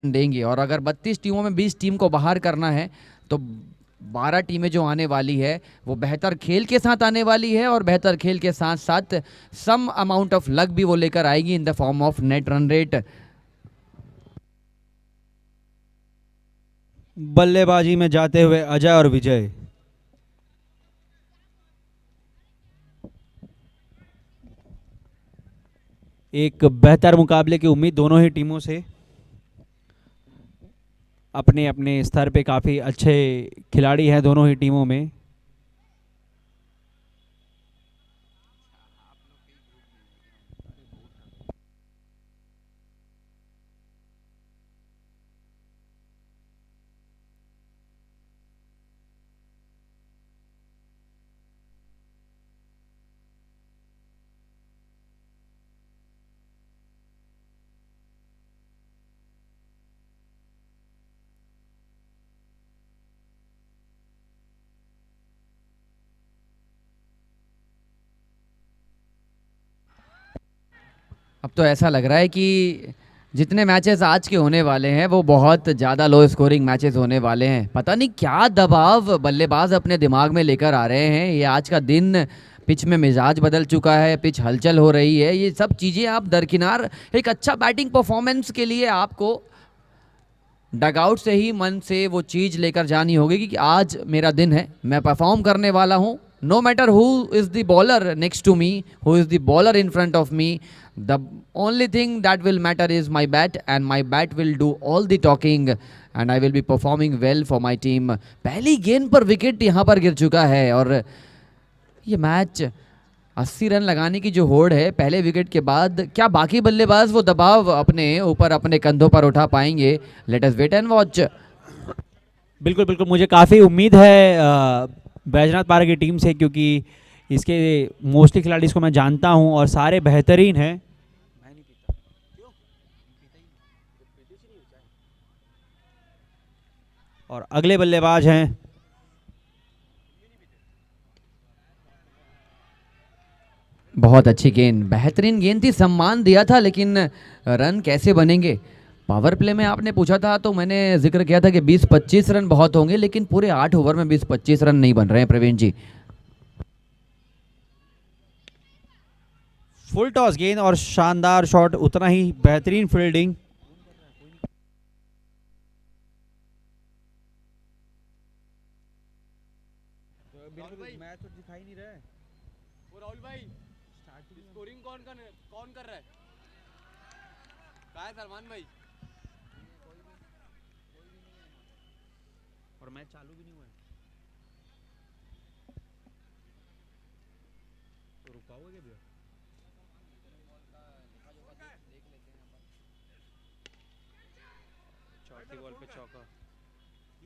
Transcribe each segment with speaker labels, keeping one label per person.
Speaker 1: देंगे। और अगर 32 टीमों में 20 टीम को बाहर करना है तो 12 टीमें जो आने वाली है वो बेहतर खेल के साथ आने वाली है, और बेहतर खेल के साथ साथ सम अमाउंट ऑफ लक भी वो लेकर आएगी in the form of net run rate.
Speaker 2: बल्लेबाजी में जाते हुए अजय और विजय। एक बेहतर मुकाबले की उम्मीद दोनों ही टीमों से। अपने अपने स्तर पे काफ़ी अच्छे खिलाड़ी हैं दोनों ही टीमों में।
Speaker 1: अब तो ऐसा लग रहा है कि जितने मैचेस आज के होने वाले हैं वो बहुत ज़्यादा लो स्कोरिंग मैचेस होने वाले हैं। पता नहीं क्या दबाव बल्लेबाज अपने दिमाग में लेकर आ रहे हैं। ये आज का दिन, पिच में मिजाज बदल चुका है, पिच हलचल हो रही है, ये सब चीज़ें आप दरकिनार एक अच्छा बैटिंग परफॉर्मेंस के लिए आपको डगआउट से ही मन से वो चीज़ लेकर जानी होगी कि आज मेरा दिन है, मैं परफॉर्म करने वाला हूँ। No matter who is the bowler next to me, who is the bowler in front of me, the only thing that will matter is my bat, and my bat will do all the talking, and I will be performing well for my team. पहली गेंद पर wicket यहाँ पर गिर चुका है, और ये मैच 80 रन लगाने की जो होड़ है पहले विकेट के बाद, क्या बाकी बल्लेबाज वो दबाव अपने ऊपर अपने कंधों पर उठा पाएंगे? Let us wait and watch.
Speaker 2: बिल्कुल बिल्कुल, मुझे काफ़ी उम्मीद है बैजनाथ पारा की टीम से, क्योंकि इसके मोस्टली खिलाड़ी इसको मैं जानता हूं और सारे बेहतरीन हैं। और अगले बल्लेबाज हैं।
Speaker 1: बहुत अच्छी गेंद, बेहतरीन गेंद थी, सम्मान दिया था, लेकिन रन कैसे बनेंगे? पावर प्ले में आपने पूछा था तो मैंने जिक्र किया था कि 20-25 रन बहुत होंगे, लेकिन पूरे 8 ओवर में 20-25 रन नहीं बन रहे हैं प्रवीण जी।
Speaker 2: फुल टॉस गेंद और शानदार शॉट, उतना ही बेहतरीन फील्डिंग। मैच तो दिखाई नहीं रहा है।
Speaker 3: वो राहुल भाई, स्कोरिंग कौन कर रहा है? कहाँ है सलमान भाई?
Speaker 2: और मैच चालू भी नहीं हुआ है, तो रुका हुआ क्या भैया? चौथी बॉल पे चौका।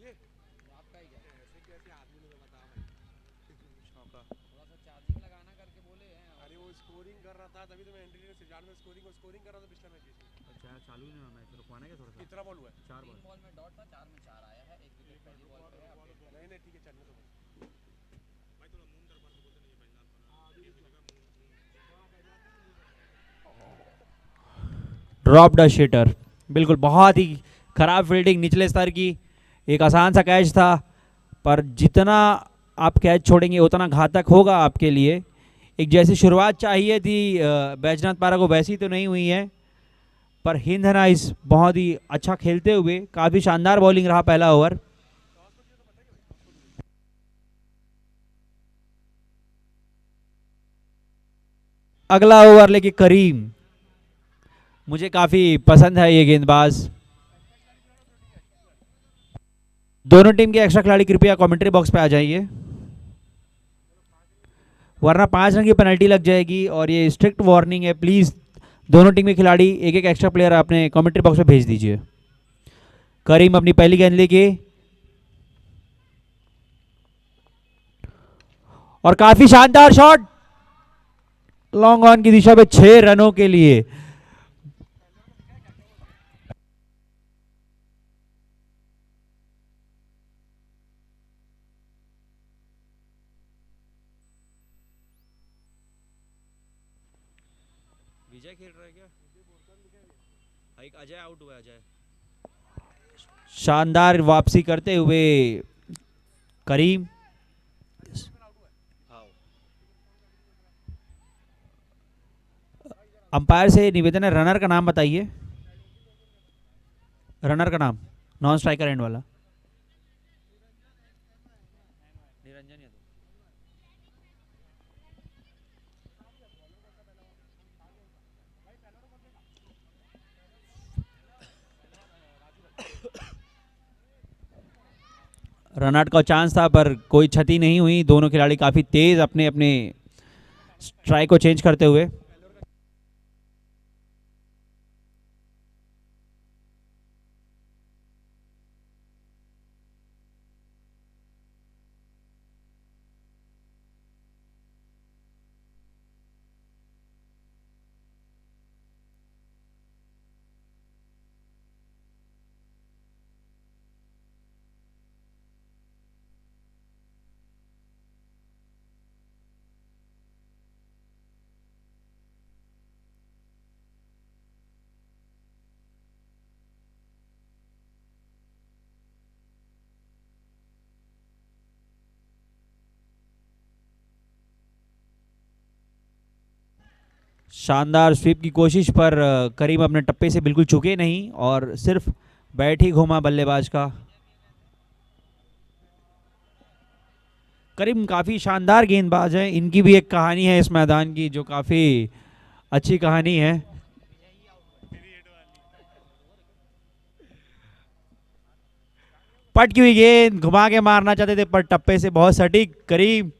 Speaker 3: ये आपका ही क्या? ऐसे कैसे आदमी ने बता भाई?
Speaker 2: चौका।
Speaker 3: थोड़ा सा चार्जिंग लगाना करके बोले हैं। अरे वो स्कोरिंग कर रहा था तभी तो मैं एंट्री ने सिजान में स्कोरिंग कर रहा था पिछला मैच में।
Speaker 2: अच्छा, चालू ही नहीं हुआ मैच, रुकवाना क्या थोड़ा सा?
Speaker 3: कितना बॉल हुआ है?
Speaker 2: 4 बॉल।
Speaker 1: 3 बॉल में डॉट था, 4 में 4 आया है, एक विकेट पहली बॉल पे है।
Speaker 3: नहीं नहीं ठीक है, चलने दो भाई। थोड़ा मुंह दरबार से बोलते नहीं
Speaker 2: ड्रॉप द शीटर। बिल्कुल, बहुत ही खराब फील्डिंग निचले स्तर की। एक आसान सा कैच था, पर जितना आप कैच छोड़ेंगे उतना घातक होगा आपके लिए। एक जैसी शुरुआत चाहिए थी बैजनाथ पारा को, वैसी तो नहीं हुई है। पर हिंद नाइस बहुत ही अच्छा खेलते हुए, काफ़ी शानदार बॉलिंग रहा पहला ओवर। अगला ओवर लेके करीम, मुझे काफ़ी पसंद है ये गेंदबाज। दोनों टीम के एक्स्ट्रा खिलाड़ी कृपया कमेंट्री बॉक्स पे आ जाइए, वरना 5 रन की पेनल्टी लग जाएगी। और ये स्ट्रिक्ट वार्निंग है, प्लीज़ दोनों टीम के खिलाड़ी एक एक एक्स्ट्रा प्लेयर अपने कमेंट्री बॉक्स में भेज दीजिए। करीम अपनी पहली गेंद लेके, और काफ़ी शानदार शॉट लॉन्ग ऑन की दिशा में 6 रनों के लिए। विजय खेल रहा है क्या? एक अजय आउट हुआ है, अजय। शानदार वापसी करते हुए करीम। अंपायर से निवेदन है, रनर का नाम बताइए, रनर का नाम, नॉन स्ट्राइकर एंड वाला। रन आउट का चांस था पर कोई क्षति नहीं हुई, दोनों खिलाड़ी काफी तेज अपने अपने स्ट्राइक को चेंज करते हुए। शानदार स्वीप की कोशिश पर करीम अपने टप्पे से बिल्कुल चुके नहीं और सिर्फ बैट ही घूमा बल्लेबाज का। करीम काफ़ी शानदार गेंदबाज है, इनकी भी एक कहानी है इस मैदान की जो काफ़ी अच्छी कहानी है। पट की हुई गेंद घुमा के मारना चाहते थे पर टप्पे से बहुत सटीक करीम।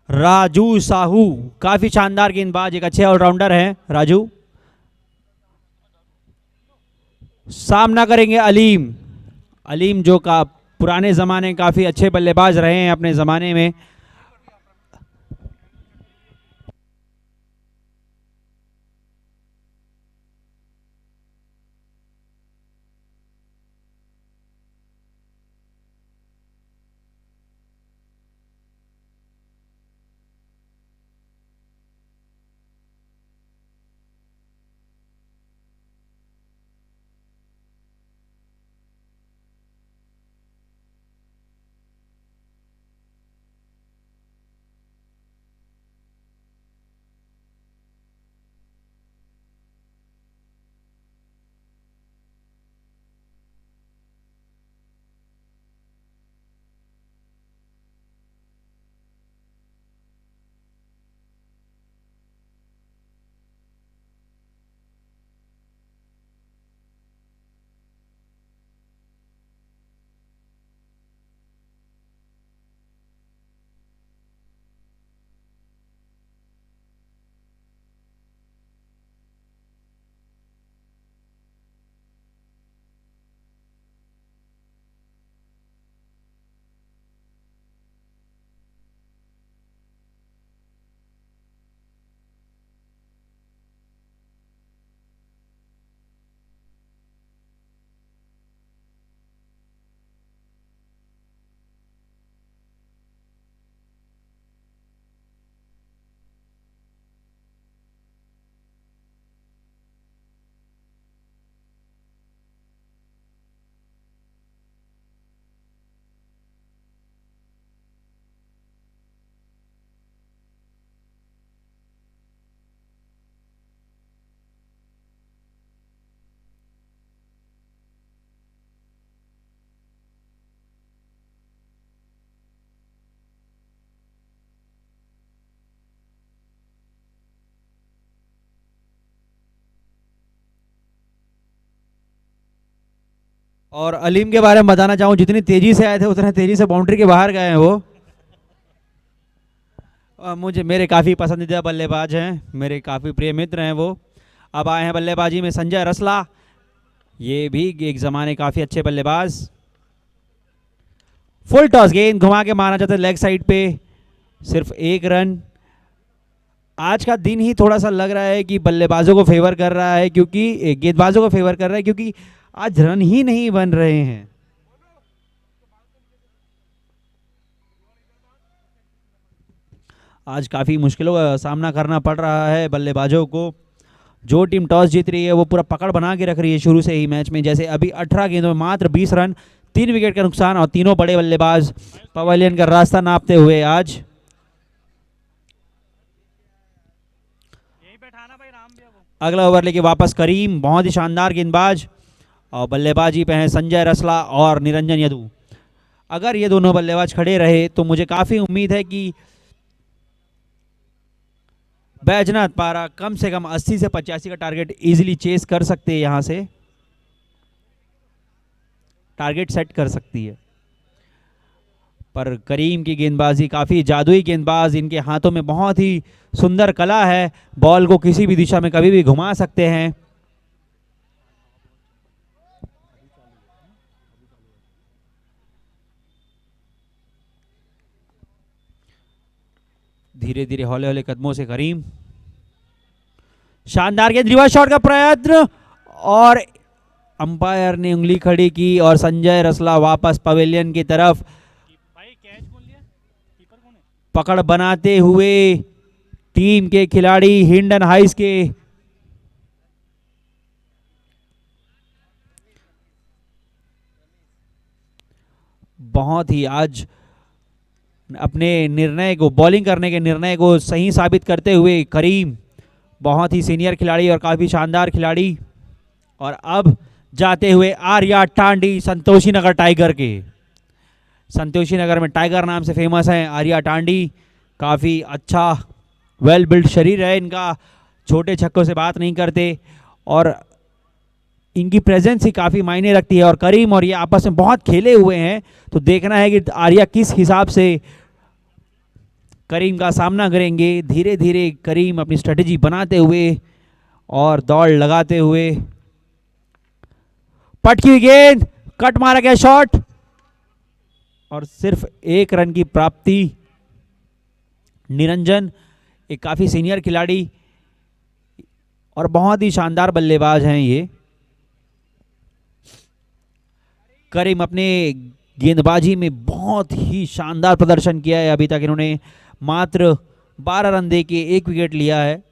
Speaker 2: राजू साहू काफी शानदार गेंदबाज, एक अच्छे ऑलराउंडर हैं राजू। सामना करेंगे अलीम। अलीम जो का पुराने जमाने काफी अच्छे बल्लेबाज रहे हैं अपने जमाने में। और अलीम के बारे में बताना चाहूँ, जितनी तेजी से आए थे उतने तेजी से बाउंड्री के बाहर गए हैं वो। मुझे मेरे काफ़ी पसंदीदा बल्लेबाज हैं, मेरे काफ़ी प्रिय मित्र हैं वो। अब आए हैं बल्लेबाजी में संजय रसला, ये भी एक ज़माने काफ़ी अच्छे बल्लेबाज। फुल टॉस गेंद घुमा के मारना चाहते लेग साइड पे, सिर्फ 1 रन। आज का दिन ही थोड़ा सा लग रहा है कि बल्लेबाजों को फेवर कर रहा है, क्योंकि गेंदबाजों को फेवर कर रहा है, क्योंकि आज रन ही नहीं बन रहे हैं। आज काफ़ी मुश्किलों का सामना करना पड़ रहा है बल्लेबाजों को। जो टीम टॉस जीत रही है वो पूरा पकड़ बना के रख रही है शुरू से ही मैच में। जैसे अभी 18 गेंदों में मात्र 20 रन, 3 विकेट का नुकसान, और तीनों बड़े बल्लेबाज पवेलियन का रास्ता नापते हुए आज। अगला ओवर लेके वापस करीम, बहुत ही शानदार गेंदबाज, और बल्लेबाजी पे हैं संजय रसला और निरंजन यदु। अगर ये दोनों बल्लेबाज खड़े रहे तो मुझे काफ़ी उम्मीद है कि बैजनाथ पारा कम से कम 80 से 85 का टारगेट इजीली चेस कर सकते हैं, यहाँ से टारगेट सेट कर सकती है। पर करीम की गेंदबाजी काफ़ी जादुई गेंदबाज, इनके हाथों में बहुत ही सुंदर कला है, बॉल को किसी भी दिशा में कभी भी घुमा सकते हैं। धीरे धीरे हौले हौले कदमों से करीम, शानदार गेंद, रिवर्स शॉट का प्रयत्न, और अंपायर ने उंगली खड़ी की और संजय रसला वापस पवेलियन की तरफ पकड़ बनाते हुए टीम के खिलाड़ी हिंडन हाइस के बहुत ही आज अपने निर्णय को, बॉलिंग करने के निर्णय को सही साबित करते हुए करीम बहुत ही सीनियर खिलाड़ी और काफ़ी शानदार खिलाड़ी। और अब जाते हुए आर्या टांडी, संतोषी नगर टाइगर के, संतोषी नगर में टाइगर नाम से फेमस है आर्या टांडी। काफ़ी अच्छा वेल बिल्ड शरीर है इनका, छोटे छक्कों से बात नहीं करते, और इनकी प्रेजेंस ही काफ़ी मायने रखती है। और करीम और ये आपस में बहुत खेले हुए हैं, तो देखना है कि आर्या किस हिसाब से करीम का सामना करेंगे। धीरे धीरे करीम अपनी स्ट्रेटेजी बनाते हुए और दौड़ लगाते हुए, पटकी हुई गेंद, कट मारा गया शॉट, और सिर्फ 1 रन की प्राप्ति। निरंजन एक काफ़ी सीनियर खिलाड़ी और बहुत ही शानदार बल्लेबाज हैं ये। करीम अपने गेंदबाजी में बहुत ही शानदार प्रदर्शन किया है, अभी तक इन्होंने मात्र 12 रन दे के 1 विकेट लिया है।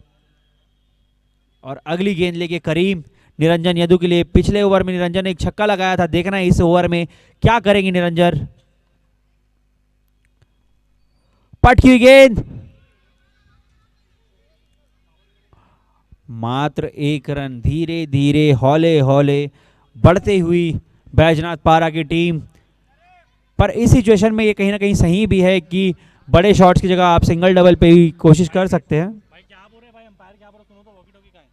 Speaker 2: और अगली गेंद लेके करीम निरंजन यदु के लिए। पिछले ओवर में निरंजन ने एक छक्का लगाया था, देखना है इस ओवर में क्या करेंगे निरंजन। पटकी हुई गेंद, मात्र 1 रन। धीरे धीरे हौले हौले बढ़ते हुई बैजनाथ पारा की टीम। पर इस सिचुएशन में ये कहीं ना कहीं सही भी है कि बड़े शॉट्स की जगह आप सिंगल डबल पे ही कोशिश कर सकते हैं।
Speaker 4: भाई क्या बोल रहे भाई, अंपायर क्या बोल रहे, सुनो तो वॉकी टॉकी का है।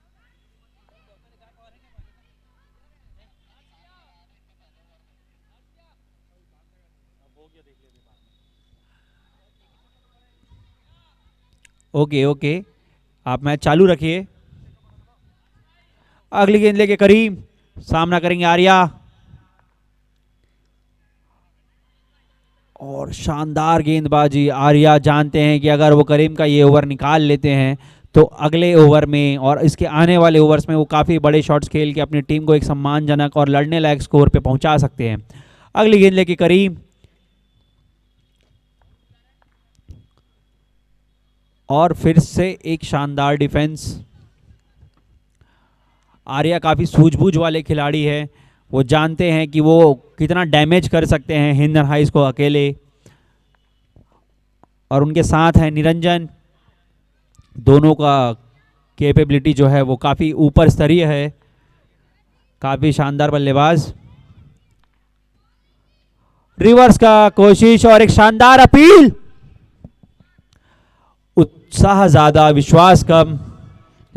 Speaker 2: ओके ओके, आप मैच चालू रखिए। अगली गेंद लेके करीम, सामना करेंगे आर्या, और शानदार गेंदबाजी। आर्या जानते हैं कि अगर वो करीम का ये ओवर निकाल लेते हैं तो अगले ओवर में और इसके आने वाले ओवर्स में वो काफ़ी बड़े शॉट्स खेल के अपनी टीम को एक सम्मानजनक और लड़ने लायक स्कोर पे पहुंचा सकते हैं। अगली गेंद लेके करीम, और फिर से एक शानदार डिफेंस। आर्या काफ़ी सूझबूझ वाले खिलाड़ी हैं, वो जानते हैं कि वो कितना डैमेज कर सकते हैं हिंदन हाइस को अकेले। और उनके साथ हैं निरंजन, दोनों का कैपेबिलिटी जो है वो काफ़ी ऊपर स्तरीय है, काफ़ी शानदार बल्लेबाज। रिवर्स का कोशिश और एक शानदार अपील, उत्साह ज़्यादा विश्वास कम।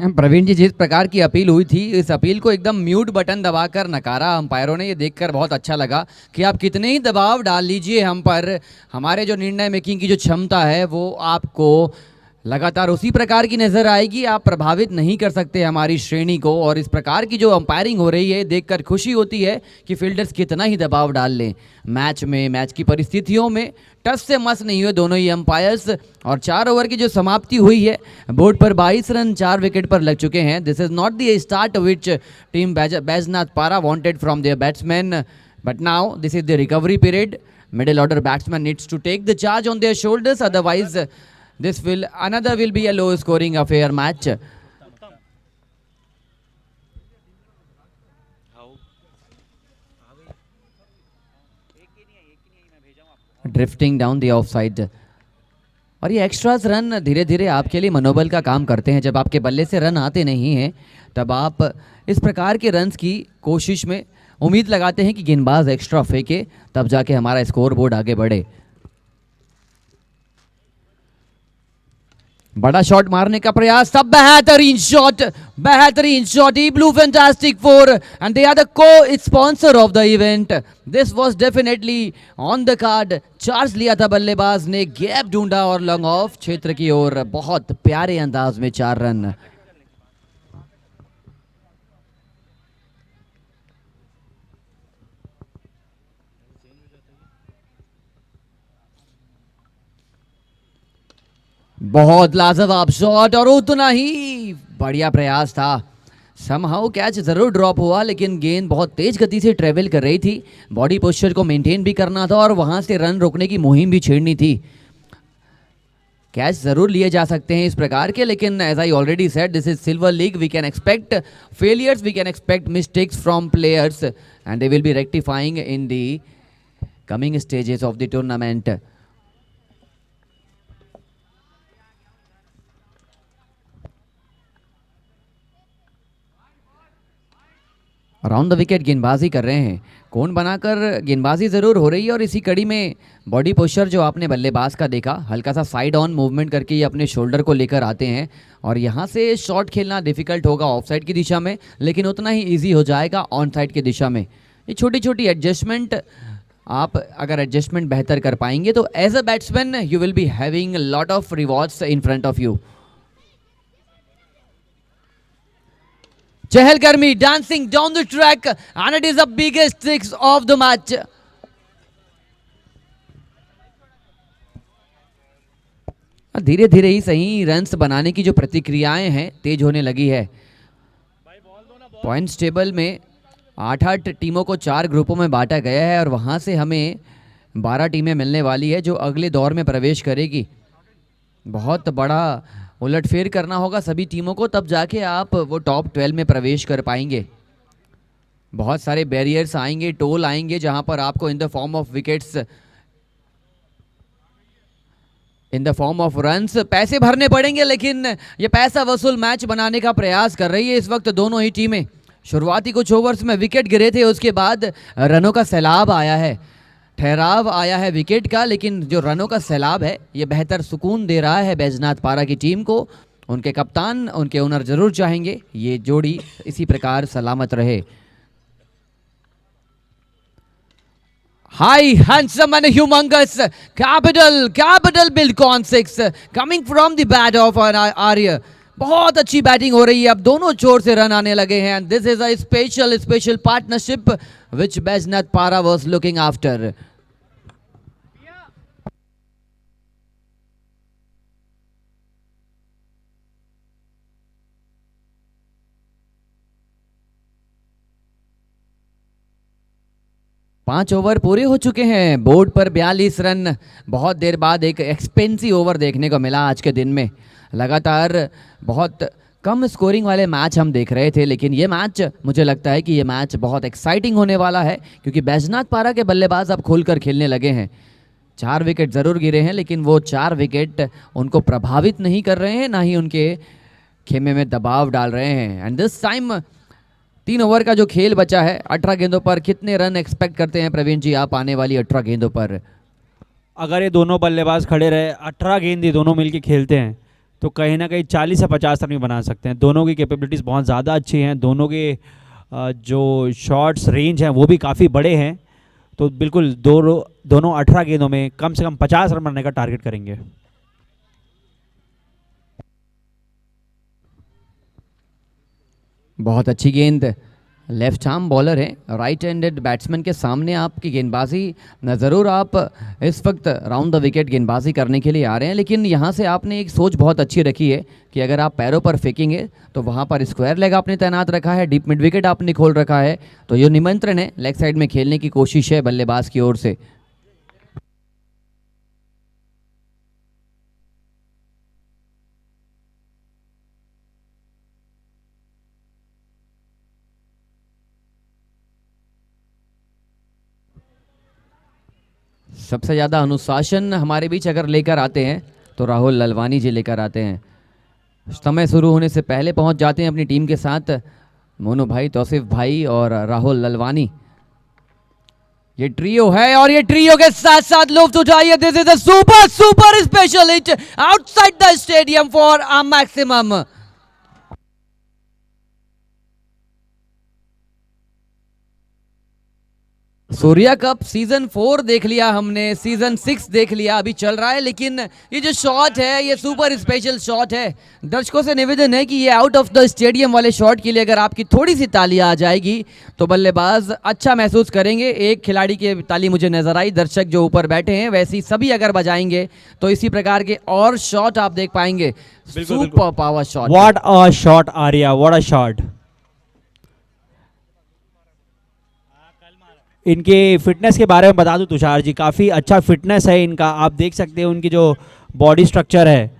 Speaker 1: प्रवीण जी, जिस प्रकार की अपील हुई थी, इस अपील को एकदम म्यूट बटन दबाकर नकारा अंपायरों ने। ये देखकर बहुत अच्छा लगा कि आप कितने ही दबाव डाल लीजिए हम पर, हमारे जो निर्णय मेकिंग की जो क्षमता है वो आपको लगातार उसी प्रकार की नज़र आएगी। आप प्रभावित नहीं कर सकते हमारी श्रेणी को। और इस प्रकार की जो अंपायरिंग हो रही है देखकर खुशी होती है कि फील्डर्स कितना ही दबाव डाल लें मैच में, मैच की परिस्थितियों में टस से मस नहीं हुए दोनों ही अंपायर्स। और 4 ओवर की जो समाप्ति हुई है, बोर्ड पर 22 रन 4 विकेट पर लग चुके हैं। This is not the start which team Baijnath Para wanted from their batsman, but now this is the recovery period. Middle order batsman needs to take the charge on their shoulders, otherwise this will be a low scoring affair match. Drifting down the offside. और ये extras run धीरे धीरे आपके लिए मनोबल का काम करते हैं। जब आपके बल्ले से रन आते नहीं हैं तब आप इस प्रकार के रन्स की कोशिश में उम्मीद लगाते हैं कि गेंदबाज एक्स्ट्रा फेंके, तब जाके हमारा स्कोर बोर्ड आगे बढ़े। बड़ा शॉट मारने का प्रयास था, बेहतरीन shot, he blew fantastic 4 and they are the co-sponsor of the event. This was definitely on the card. Charge लिया था बल्लेबाज ने, गैप ढूंढा और लॉन्ग ऑफ क्षेत्र की ओर बहुत प्यारे अंदाज में 4 रन. बहुत लाजवाब शॉट और उतना ही बढ़िया प्रयास था. समहाउ कैच जरूर ड्रॉप हुआ, लेकिन गेंद बहुत तेज गति से ट्रेवल कर रही थी. बॉडी पोस्चर को मेंटेन भी करना था और वहां से रन रोकने की मुहिम भी छेड़नी थी. कैच जरूर लिए जा सकते हैं इस प्रकार के, लेकिन as I already said this is silver league. We can expect failures, we can expect mistakes from players and they will be rectifying in the coming stages of the tournament. Round the wicket गेंदबाजी कर रहे हैं, कोण बनाकर गेंदबाजी ज़रूर हो रही है. और इसी कड़ी में बॉडी पोस्चर जो आपने बल्लेबाज का देखा, हल्का सा साइड ऑन मूवमेंट करके ये अपने शोल्डर को लेकर आते हैं और यहाँ से शॉट खेलना डिफिकल्ट होगा ऑफ साइड की दिशा में, लेकिन उतना ही ईजी हो जाएगा ऑन साइड की दिशा में. ये छोटी छोटी एडजस्टमेंट, आप अगर एडजस्टमेंट बेहतर कर पाएंगे तो as a batsman you will be having lot of rewards in front of you. Chehalgarmi dancing down the track and it is the biggest six of the match. धीरे धीरे ही सही रन्स बनाने की जो प्रतिक्रियाएं हैं तेज होने लगी है. पॉइंट्स टेबल में 8-8 टीमों को 4 ग्रुपों में बांटा गया है और वहां से हमें 12 टीमें मिलने वाली है जो अगले दौर में प्रवेश करेगी. बहुत बड़ा उलटफेर करना होगा सभी टीमों को, तब जाके आप वो टॉप 12 में प्रवेश कर पाएंगे. बहुत सारे बैरियर्स आएंगे, टोल आएंगे, जहां पर आपको in the form of wickets, in the form of runs पैसे भरने पड़ेंगे. लेकिन ये पैसा वसूल मैच बनाने का प्रयास कर रही है इस वक्त दोनों ही टीमें. शुरुआती कुछ ओवर्स में विकेट गिरे थे, उसके बाद रनों का सैलाब आया है, ठहराव आया है विकेट का, लेकिन जो रनों का सैलाब है ये बेहतर सुकून दे रहा है बैजनाथ पारा की टीम को. उनके कप्तान, उनके ओनर जरूर चाहेंगे ये जोड़ी इसी प्रकार सलामत रहे. High handsome and humongous Capital Buildcon 6 coming from the bat of Arya. बहुत अच्छी बैटिंग हो रही है, अब दोनों छोर से रन आने लगे हैं. This is a special partnership which Baijnath पारा वाज लुकिंग आफ्टर. पांच ओवर पूरे हो चुके हैं, बोर्ड पर 42 रन. बहुत देर बाद एक एक्सपेंसिव ओवर देखने को मिला आज के दिन में. लगातार बहुत कम स्कोरिंग वाले मैच हम देख रहे थे, लेकिन ये मैच, मुझे लगता है कि ये मैच बहुत एक्साइटिंग होने वाला है, क्योंकि बैजनाथ पारा के बल्लेबाज अब खुलकर खेलने लगे हैं. 4 विकेट ज़रूर गिरे हैं, लेकिन वो 4 विकेट उनको प्रभावित नहीं कर रहे हैं, ना ही उनके खेमे में दबाव डाल रहे हैं. एंड दिस टाइम 3 ओवर का जो खेल बचा है, 18 गेंदों पर कितने रन एक्सपेक्ट करते हैं प्रवीण जी आप आने वाली 18 गेंदों पर?
Speaker 2: अगर ये दोनों बल्लेबाज खड़े रहे, 18 गेंद ये दोनों मिलके खेलते हैं तो कहीं ना कहीं 40 से 50 रन भी बना सकते हैं। दोनों की कैपेबिलिटीज़ बहुत ज़्यादा अच्छी हैं, दोनों के जो शॉट्स रेंज हैं वो भी काफ़ी बड़े हैं। तो बिल्कुल दोनों 18 गेंदों में कम से कम 50 रन बनाने का टारगेट करेंगे।
Speaker 1: बहुत अच्छी गेंद, लेफ्ट आर्म बॉलर है, राइट हैंडेड बैट्समैन के सामने आपकी गेंदबाजी ज़रूर आप इस वक्त राउंड द विकेट गेंदबाजी करने के लिए आ रहे हैं, लेकिन यहाँ से आपने एक सोच बहुत अच्छी रखी है कि अगर आप पैरों पर फेंकेंगे तो वहाँ पर स्क्वायर लेग आपने तैनात रखा है, डीप मिड विकेट आपने खोल रखा है, तो ये निमंत्रण है लेग साइड में खेलने की कोशिश है बल्लेबाज की ओर से। सबसे ज़्यादा अनुशासन हमारे बीच अगर लेकर आते हैं तो राहुल ललवानी जी लेकर आते हैं। समय शुरू होने से पहले पहुंच जाते हैं अपनी टीम के साथ मोनू भाई, तौसीफ भाई और राहुल ललवानी। ये ट्रियो है और ये ट्रियो के साथ साथ लुफ्त उठाइए। This is a super super special hit outside the stadium for a maximum. Surya cup season 4 देख लिया हमने, सीजन 6 देख लिया, अभी चल रहा है, लेकिन ये जो शॉट है ये सुपर स्पेशल शॉट है। दर्शकों से निवेदन है कि ये आउट ऑफ द स्टेडियम वाले शॉट के लिए अगर आपकी थोड़ी सी ताली आ जाएगी तो बल्लेबाज अच्छा महसूस करेंगे। एक खिलाड़ी की ताली मुझे नजर आई, दर्शक जो ऊपर बैठे हैं वैसी सभी अगर बजाएंगे तो इसी प्रकार के और शॉट आप देख पाएंगे। Super power shot.
Speaker 2: What a shot Arya, what a shot. इनके फिटनेस के बारे में बता दूं तुषार जी, काफ़ी अच्छा फिटनेस है इनका। आप देख सकते हैं उनकी जो बॉडी स्ट्रक्चर है,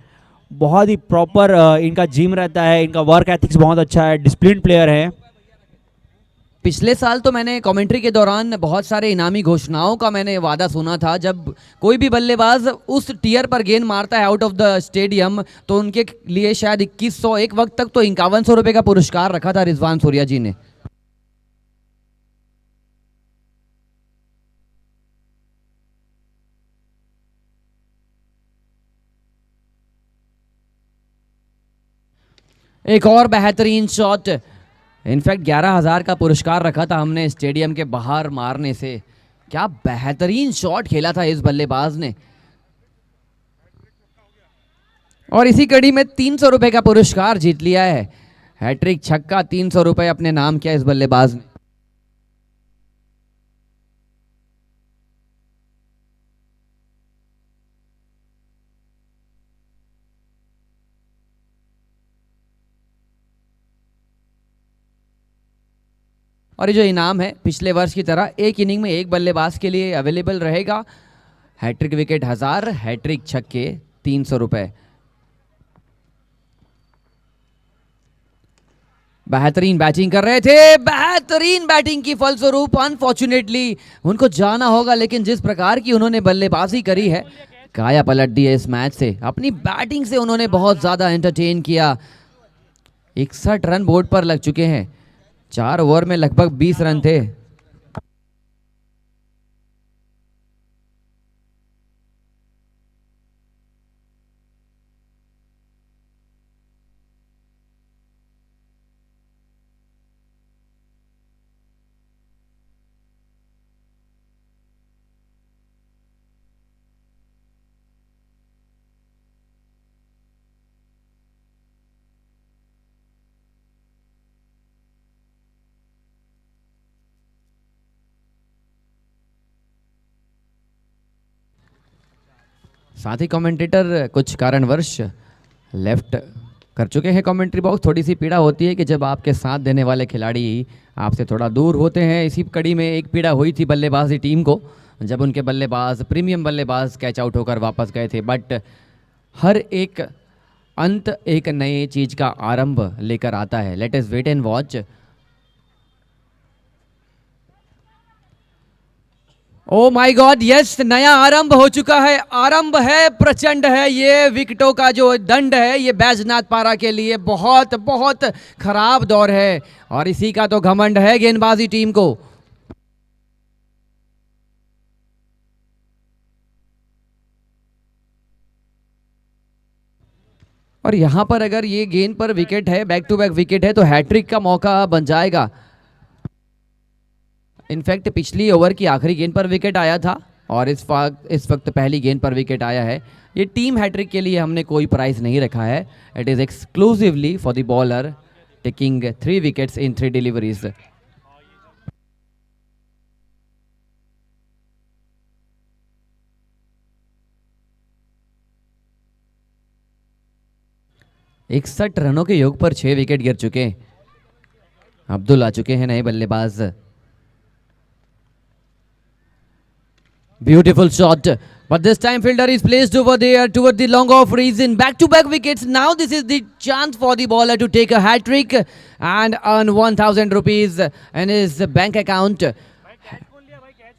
Speaker 2: बहुत ही प्रॉपर इनका जिम रहता है, इनका वर्क एथिक्स बहुत अच्छा है, डिसिप्लिन प्लेयर है।
Speaker 1: पिछले साल तो मैंने कमेंट्री के दौरान बहुत सारे इनामी घोषणाओं का मैंने वादा सुना था। जब कोई भी बल्लेबाज उस टीयर पर गेंद मारता है आउट ऑफ द स्टेडियम तो उनके लिए शायद 2100, एक वक्त तक तो 5100 रुपये का पुरस्कार रखा था रिजवान सूर्या जी ने। एक और बेहतरीन शॉट, इनफैक्ट 11,000 का पुरस्कार रखा था हमने स्टेडियम के बाहर मारने से। क्या बेहतरीन शॉट खेला था इस बल्लेबाज ने, और इसी कड़ी में 300 रुपए का पुरस्कार जीत लिया है। हैट्रिक छक्का, 300 रुपए अपने नाम किया इस बल्लेबाज ने। और ये जो इनाम है पिछले वर्ष की तरह एक इनिंग में एक बल्लेबाज के लिए अवेलेबल रहेगा। हैट्रिक विकेट 1000, हैट्रिक छक्के 300 रुपए। बेहतरीन बैटिंग कर रहे थे, बेहतरीन बैटिंग की फलस्वरूप अनफॉर्चुनेटली उनको जाना होगा, लेकिन जिस प्रकार की उन्होंने बल्लेबाजी करी है, काया पलट दी है इस मैच से। अपनी बैटिंग से उन्होंने बहुत ज्यादा एंटरटेन किया। 61 रन बोर्ड पर लग चुके हैं, 4 ओवर में लगभग 20 रन थे। साथ ही कमेंटेटर कुछ कारणवश लेफ्ट कर चुके हैं कमेंट्री बॉक्स। थोड़ी सी पीड़ा होती है कि जब आपके साथ देने वाले खिलाड़ी आपसे थोड़ा दूर होते हैं। इसी कड़ी में एक पीड़ा हुई थी बल्लेबाजी टीम को जब उनके बल्लेबाज, प्रीमियम बल्लेबाज कैच आउट होकर वापस गए थे। बट हर एक अंत एक नई चीज का आरंभ लेकर आता है। Let us wait and watch. Oh my god, yes, नया आरंभ हो चुका है। आरंभ है, प्रचंड है। ये विकेटों का जो दंड है ये बैजनाथ पारा के लिए बहुत बहुत खराब दौर है, और इसी का तो घमंड है गेंदबाजी टीम को। और यहाँ पर अगर ये गेंद पर विकेट है, बैक टू बैक विकेट है, तो हैट्रिक का मौका बन जाएगा। इनफैक्ट पिछली ओवर की आखिरी गेंद पर विकेट आया था और इस वक्त पहली गेंद पर विकेट आया है। ये टीम हैट्रिक के लिए हमने कोई प्राइस नहीं रखा है। It is exclusively for the bowler taking 3 wickets in 3 deliveries. इकसठ रनों के योग पर 6 विकेट गिर चुके हैं। अब्दुल आ चुके हैं नए बल्लेबाज। Beautiful shot, but this time fielder is placed over there toward the long off reason. Back-to-back wickets. Now this is the chance for the bowler to take a hat trick and earn 1,000 rupees in his bank account.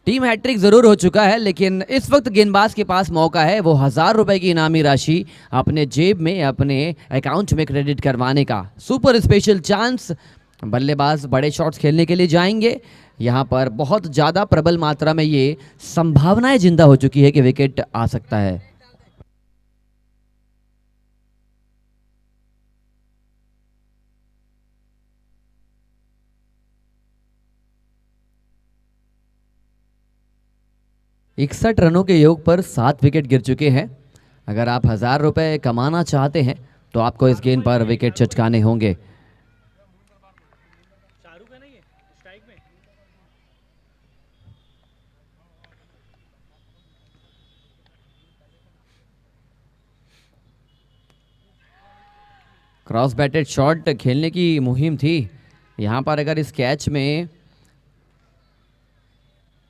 Speaker 1: Team hattrick जरूर हो चुका है, लेकिन इस वक्त गेंदबाज के पास मौका है वो 1,000 रुपए की इनामी राशि अपने जेब में, अपने अकाउंट में क्रेडिट करवाने का। Super special chance. बल्लेबाज बड़े शॉट्स खेलने के लिए जाएंगे। यहाँ पर बहुत ज़्यादा प्रबल मात्रा में ये संभावनाएं जिंदा हो चुकी है कि विकेट आ सकता है। इकसठ रनों के योग पर 7 विकेट गिर चुके हैं। अगर आप 1,000 रुपए कमाना चाहते हैं तो आपको इस गेंद पर विकेट चटकाने होंगे।
Speaker 4: शाहरुख है ना ये स्ट्राइक में।
Speaker 1: क्रॉस बैटेड शॉट खेलने की मुहिम थी। यहाँ पर अगर इस कैच में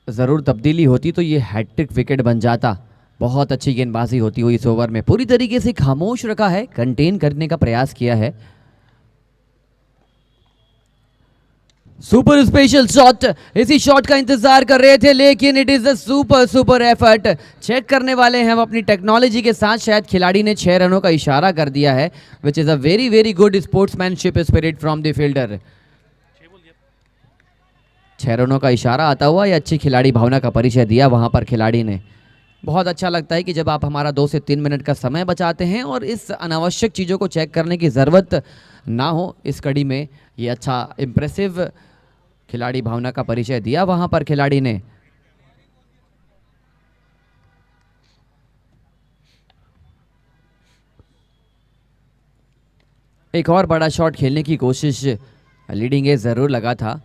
Speaker 1: ज़रूर तब्दीली होती तो ये हैट्रिक विकेट बन जाता। बहुत अच्छी गेंदबाजी होती हुई इस ओवर में। पूरी तरीके से खामोश रखा है, कंटेन करने का प्रयास किया है। Super special shot. इसी शॉट का इंतजार कर रहे थे, लेकिन it is a super effort. Check करने वाले हैं हम अपनी टेक्नोलॉजी के साथ। शायद खिलाड़ी ने 6 रनों का इशारा कर दिया है, which is a very good sportsmanship spirit from the fielder. 6 रनों का इशारा आता हुआ या अच्छी खिलाड़ी भावना का परिचय दिया वहां पर खिलाड़ी ने। बहुत अच्छा लगता है कि जब आप हमारा 2 से 3 मिनट का समय बचाते हैं और इस अनावश्यक चीज़ों को चेक करने की ज़रूरत ना हो इस कड़ी में। ये अच्छा इम्प्रेसिव खिलाड़ी भावना का परिचय दिया वहां पर खिलाड़ी ने। एक और बड़ा शॉट खेलने की कोशिश लीडिंग एज जरूर लगा था।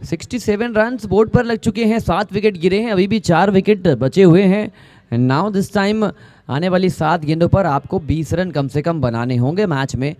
Speaker 1: 67 रन्स बोर्ड पर लग चुके हैं। 7 विकेट गिरे हैं, अभी भी 4 विकेट बचे हुए हैं। नाउ दिस टाइम आने वाली 7 गेंदों पर आपको 20 रन कम से कम बनाने होंगे मैच में।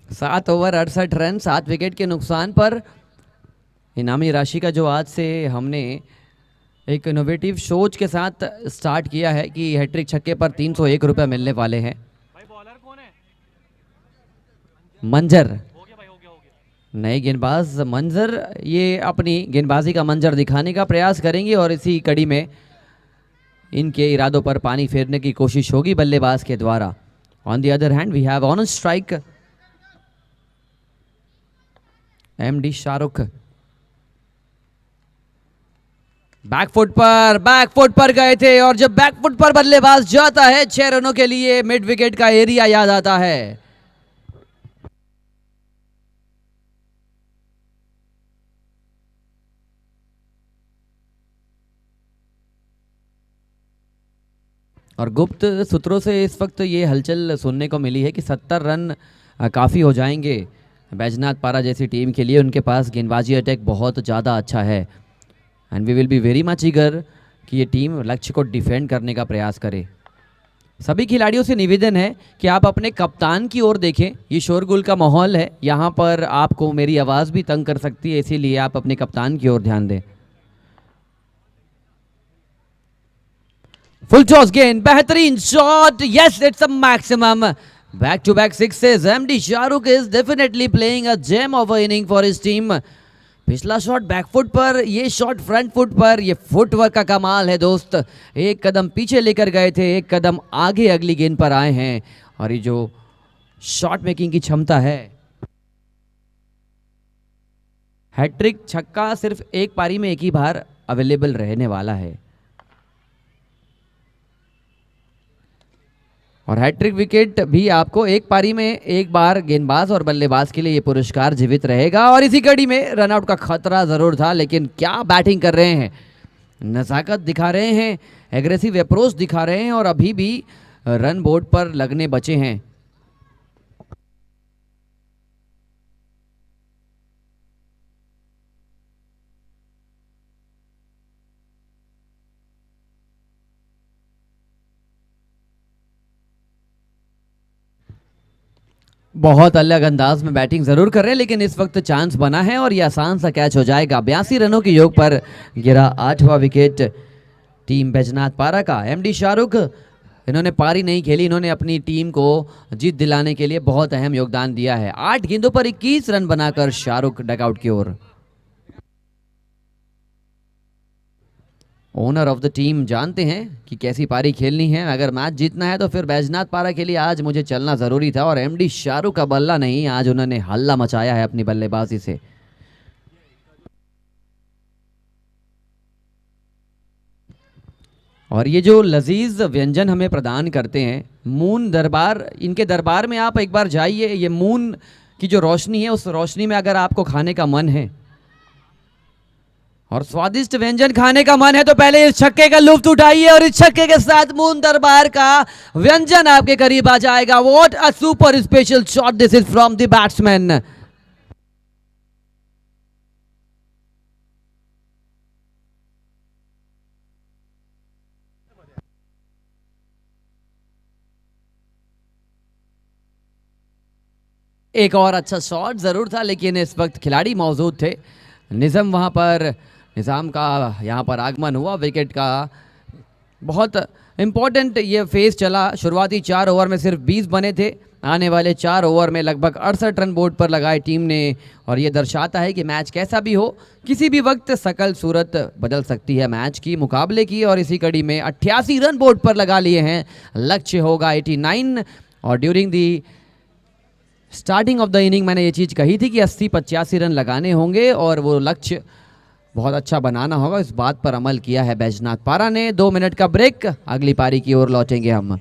Speaker 1: सात ओवर 68 रन, 7 विकेट के नुकसान पर इनामी राशि का जो आज से हमने एक इनोवेटिव सोच के साथ स्टार्ट किया है कि हैट्रिक छक्के पर 301 रुपये मिलने वाले हैं।
Speaker 4: भाई बॉलर कौन है?
Speaker 1: मंजर,
Speaker 4: हो गया भाई, हो गया।
Speaker 1: नए गेंदबाज मंजर ये अपनी गेंदबाजी का मंजर दिखाने का प्रयास करेंगे और इसी कड़ी में इनके इरादों पर पानी फेरने की कोशिश होगी बल्लेबाज के द्वारा। On the other hand we have on strike MD Shahrukh. Back foot पर गए थे और जब बैकफुट पर बल्लेबाज जाता है 6 रनों के लिए, मिड विकेट का एरिया याद आता है। और गुप्त सूत्रों से इस वक्त ये हलचल सुनने को मिली है कि 70 रन काफ़ी हो जाएंगे बैजनाथ पारा जैसी टीम के लिए उनके पास गेंदबाजी अटैक बहुत ज़्यादा अच्छा है and we will be very much eager कि ये टीम लक्ष्य को डिफेंड करने का प्रयास करे। सभी खिलाड़ियों से निवेदन है कि आप अपने कप्तान की ओर देखें। ये शोरगुल का माहौल है, यहाँ पर आपको मेरी आवाज़ भी तंग कर सकती है, इसीलिए आप अपने कप्तान की ओर ध्यान दें। फुल टॉस गेंद, बेहतरीन shot, yes it's a maximum. Back to back sixes, MD Shahrukh is definitely playing a gem of a inning for his team. पिछला शॉट बैकफुट पर, ये शॉट फ्रंट फुट पर, ये फुटवर्क का कमाल है दोस्त। एक कदम पीछे लेकर गए थे, एक कदम आगे अगली गेंद पर आए हैं और ये जो शॉट मेकिंग की क्षमता है। हैट्रिक छक्का सिर्फ एक पारी में एक ही बार अवेलेबल रहने वाला है और हैट्रिक विकेट भी आपको एक पारी में एक बार गेंदबाज और बल्लेबाज के लिए ये पुरस्कार जीवित रहेगा। और इसी कड़ी में रनआउट का खतरा जरूर था, लेकिन क्या बैटिंग कर रहे हैं, नजाकत दिखा रहे हैं, एग्रेसिव अप्रोच दिखा रहे हैं और अभी भी रन बोर्ड पर लगने बचे हैं। बहुत अलग अंदाज में बैटिंग जरूर कर रहे हैं, लेकिन इस वक्त चांस बना है और ये आसान सा कैच हो जाएगा। 82 रनों के योग पर गिरा 8वां विकेट टीम बैजनाथ पारा का। एमडी शाहरुख, इन्होंने पारी नहीं खेली, इन्होंने अपनी टीम को जीत दिलाने के लिए बहुत अहम योगदान दिया है। 8 गेंदों पर 21 रन बनाकर शाहरुख डगआउट की ओर। ओनर ऑफ द टीम जानते हैं कि कैसी पारी खेलनी है। अगर मैच जीतना है तो फिर बैजनाथ पारा के लिए आज मुझे चलना जरूरी था और एमडी शाहरुख का बल्ला नहीं, आज उन्होंने हल्ला मचाया है अपनी बल्लेबाजी से। और ये जो लजीज व्यंजन हमें प्रदान करते हैं, मून दरबार, इनके दरबार में आप एक बार जाइए। ये मून की जो रोशनी है, उस रोशनी में अगर आपको खाने का मन है और स्वादिष्ट व्यंजन खाने का मन है तो पहले इस छक्के का लुत्फ उठाइए और इस छक्के के साथ मून दरबार का व्यंजन आपके करीब आ जाएगा। What a super special shot this is from the batsman. एक और अच्छा शॉट जरूर था, लेकिन इस वक्त खिलाड़ी मौजूद थे। निज़म वहां पर, निज़ाम का यहाँ पर आगमन हुआ। विकेट का बहुत इंपॉर्टेंट ये फेज चला। शुरुआती 4 ओवर में सिर्फ 20 बने थे, आने वाले 4 ओवर में लगभग 68 रन बोर्ड पर लगाए टीम ने। और ये दर्शाता है कि मैच कैसा भी हो, किसी भी वक्त सकल सूरत बदल सकती है मैच की, मुकाबले की। और इसी कड़ी में 88 रन बोर्ड पर लगा लिए हैं, लक्ष्य होगा 89। और during the starting of the inning मैंने ये चीज़ कही थी कि 80-85 रन लगाने होंगे और वो लक्ष्य बहुत अच्छा बनाना होगा। इस बात पर अमल किया है बैजनाथ पारा ने। 2 मिनट का ब्रेक, अगली पारी की ओर लौटेंगे हम।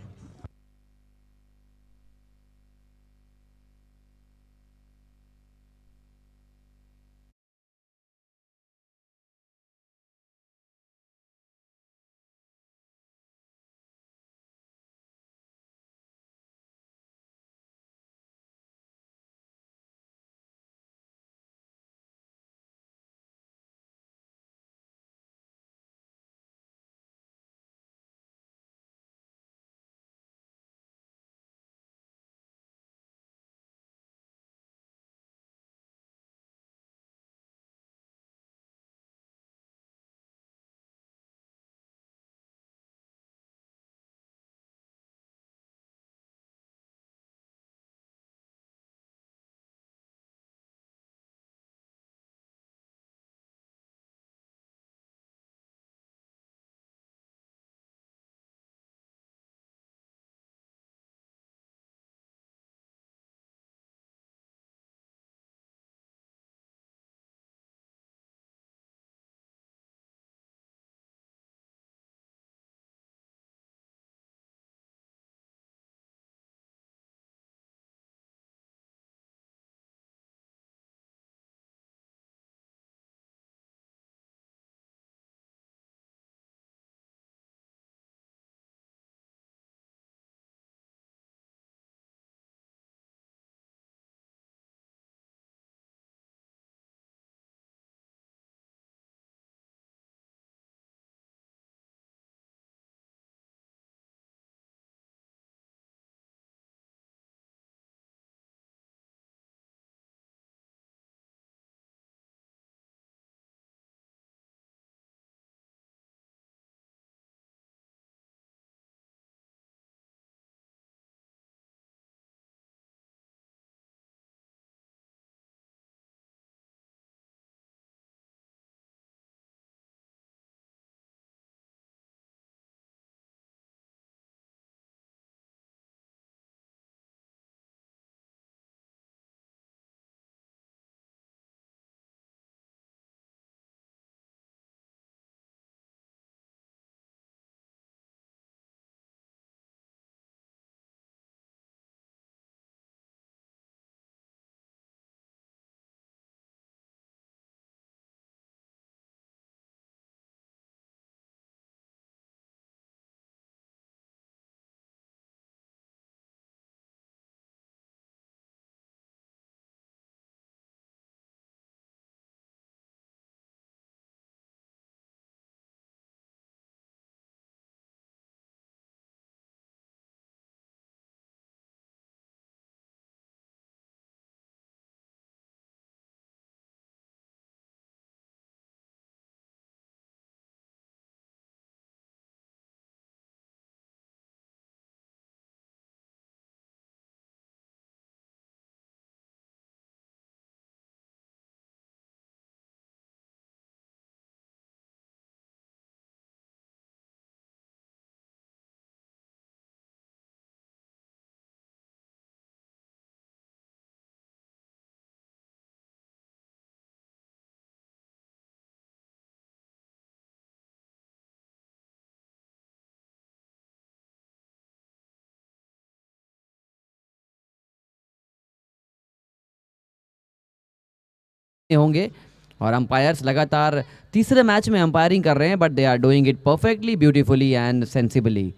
Speaker 1: होंगे। और अंपायर्स लगातार तीसरे मैच में अंपायरिंग कर रहे हैं, but they are doing it perfectly, beautifully and sensibly.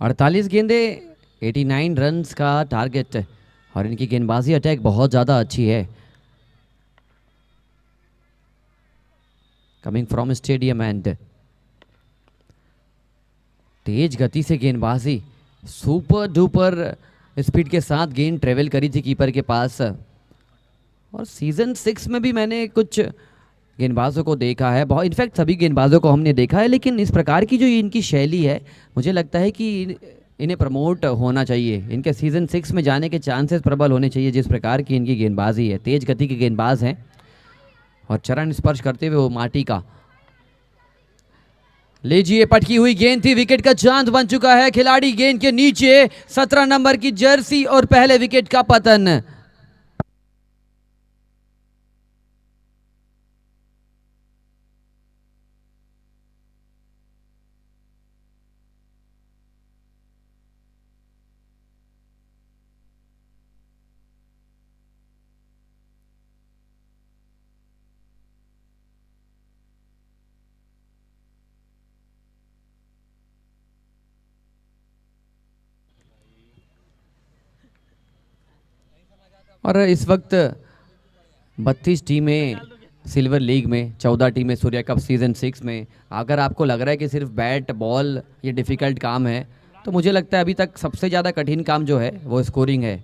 Speaker 1: 48 गेंदे, 89 रन्स का टारगेट। और इनकी गेंदबाजी अटैक बहुत ज़्यादा अच्छी है। कमिंग फ्रॉम स्टेडियम एंड तेज गति से गेंदबाजी, सुपर डुपर स्पीड के साथ गेंद ट्रेवल करी थी कीपर के पास। और सीजन 6 में भी मैंने कुछ गेंदबाजों को देखा है, बहुत इनफैक्ट सभी गेंदबाजों को हमने देखा है, लेकिन इस प्रकार की जो इनकी शैली है, मुझे लगता है कि इन्हें प्रमोट होना चाहिए। इनके सीजन 6 में जाने के चांसेस प्रबल होने चाहिए, जिस प्रकार की इनकी गेंदबाजी है। तेज गति के गेंदबाज हैं और चरण स्पर्श करते हुए वो माटी का। लीजिए, पटकी हुई गेंद थी, विकेट का चांद बन चुका है। खिलाड़ी गेंद के नीचे, 17 नंबर की जर्सी और पहले विकेट का पतन। और इस वक्त 32 टीमें सिल्वर लीग में, 14 टीमें सूर्या कप सीजन 6 में। अगर आपको लग रहा है कि सिर्फ बैट बॉल ये डिफ़िकल्ट काम है, तो मुझे लगता है अभी तक सबसे ज़्यादा कठिन काम जो है वो स्कोरिंग है।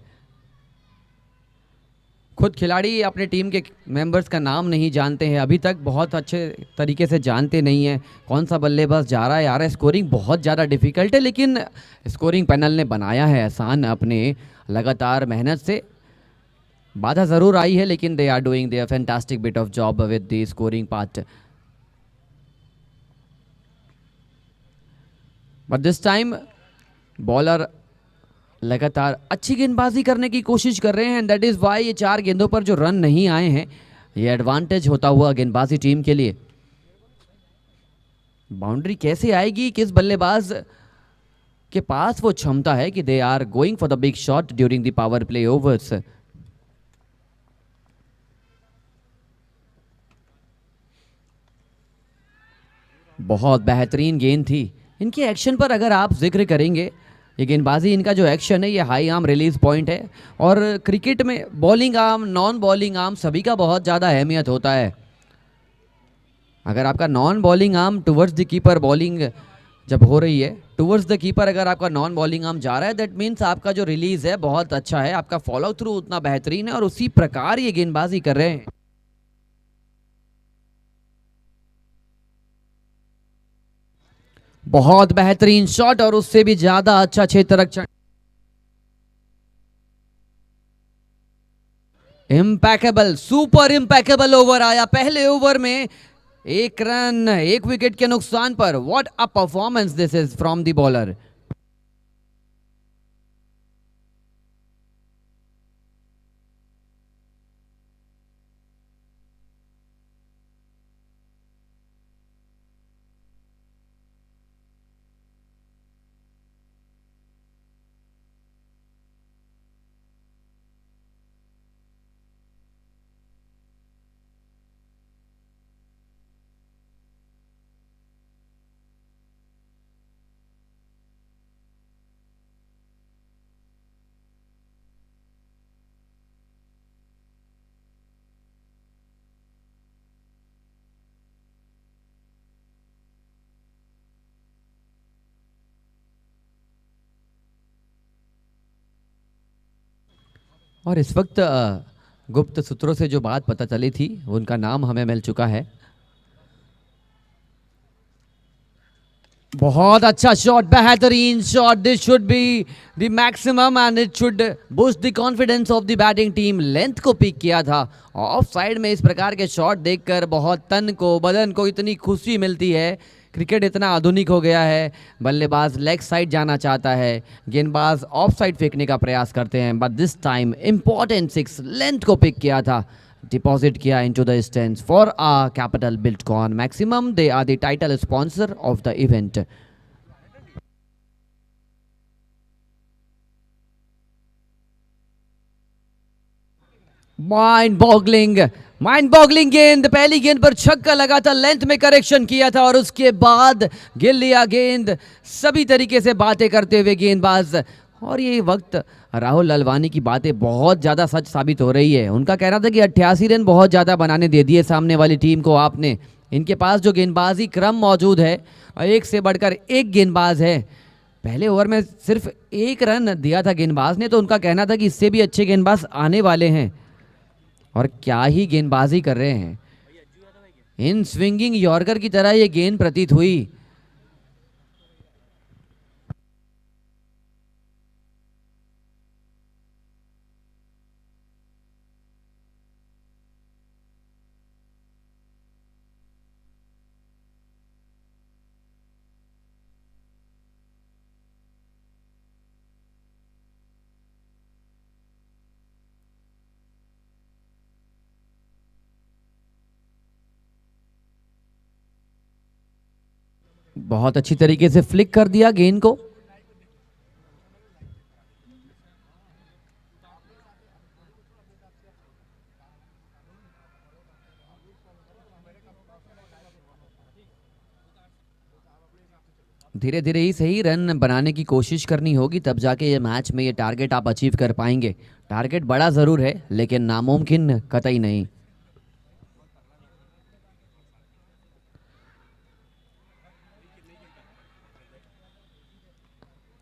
Speaker 1: खुद खिलाड़ी अपने टीम के मेंबर्स का नाम नहीं जानते हैं अभी तक, बहुत अच्छे तरीके से जानते नहीं हैं कौन सा बल्लेबाज जा रहा है आ रहा है। स्कोरिंग बहुत ज़्यादा डिफ़िकल्ट है, लेकिन स्कोरिंग पैनल ने बनाया है आसान अपने लगातार मेहनत से। बाधा ज़रूर आई है, लेकिन they are doing their fantastic bit of job with the scoring part. But this time bowler लगातार अच्छी गेंदबाजी करने की कोशिश कर रहे हैं, एंड दैट इज़ वाई ये 4 गेंदों पर जो रन नहीं आए हैं, ये एडवांटेज होता हुआ गेंदबाजी टीम के लिए। बाउंड्री कैसे आएगी, किस बल्लेबाज के पास वो क्षमता है कि they are going for the big shot during the power play overs. बहुत बेहतरीन गेंद थी। इनके एक्शन पर अगर आप जिक्र करेंगे, ये गेंदबाजी इनका जो एक्शन है, ये हाई आर्म रिलीज पॉइंट है। और क्रिकेट में bowling arm, non bowling arm सभी का बहुत ज़्यादा अहमियत होता है। अगर आपका non bowling arm towards the keeper bowling जब हो रही है, टुवर्ड्स द कीपर अगर आपका नॉन बॉलिंग आर्म जा रहा है, दैट मीन्स आपका जो रिलीज है बहुत अच्छा है, आपका फॉलो थ्रू उतना बेहतरीन है, और उसी प्रकार ये गेंदबाजी कर रहे हैं। बहुत बेहतरीन शॉट, और उससे भी ज्यादा अच्छा क्षेत्र रक्षण। इम्पैकेबल, सुपर इम्पैकेबल ओवर आया पहले ओवर में। 1 रन 1 विकेट के नुकसान पर। What a performance this is from the bowler. और इस वक्त गुप्त सूत्रों से जो बात पता चली थी उनका नाम हमें मिल चुका है। बहुत अच्छा शॉट, बेहतरीन shot. This should be the maximum and it should boost the confidence of the batting team. Length को पिक किया था। ऑफ साइड में इस प्रकार के शॉट देखकर बहुत तन को, बदन को इतनी खुशी मिलती है। क्रिकेट इतना आधुनिक हो गया है, बल्लेबाज लेग साइड जाना चाहता है, गेंदबाज ऑफ साइड फेंकने का प्रयास करते हैं, but this time important six length को पिक किया था, deposit किया into the stands for our Capital Buildcon Maximum. They are the title sponsor of the event. Mind boggling गेंद, पहली गेंद पर छक्का लगा था, लेंथ में करेक्शन किया था और उसके बाद गिर लिया गेंद, सभी तरीके से बातें करते हुए गेंदबाज। और ये वक्त राहुल ललवानी की बातें बहुत ज़्यादा सच साबित हो रही है। उनका कहना था कि 88 रन बहुत ज़्यादा बनाने दे दिए सामने वाली टीम को आपने। इनके पास जो गेंदबाजी क्रम मौजूद है, एक से बढ़कर एक गेंदबाज है। पहले ओवर में सिर्फ 1 रन दिया था गेंदबाज ने, तो उनका कहना था कि इससे भी अच्छे गेंदबाज आने वाले हैं। और क्या ही गेंदबाजी कर रहे हैं, इन स्विंगिंग यॉर्कर की तरह ये गेंद प्रतीत हुई। बहुत अच्छी तरीके से फ्लिक कर दिया गेंद को। धीरे धीरे ही सही रन बनाने की कोशिश करनी होगी, तब जाके ये मैच में ये टारगेट आप अचीव कर पाएंगे। टारगेट बड़ा ज़रूर है लेकिन नामुमकिन कतई नहीं।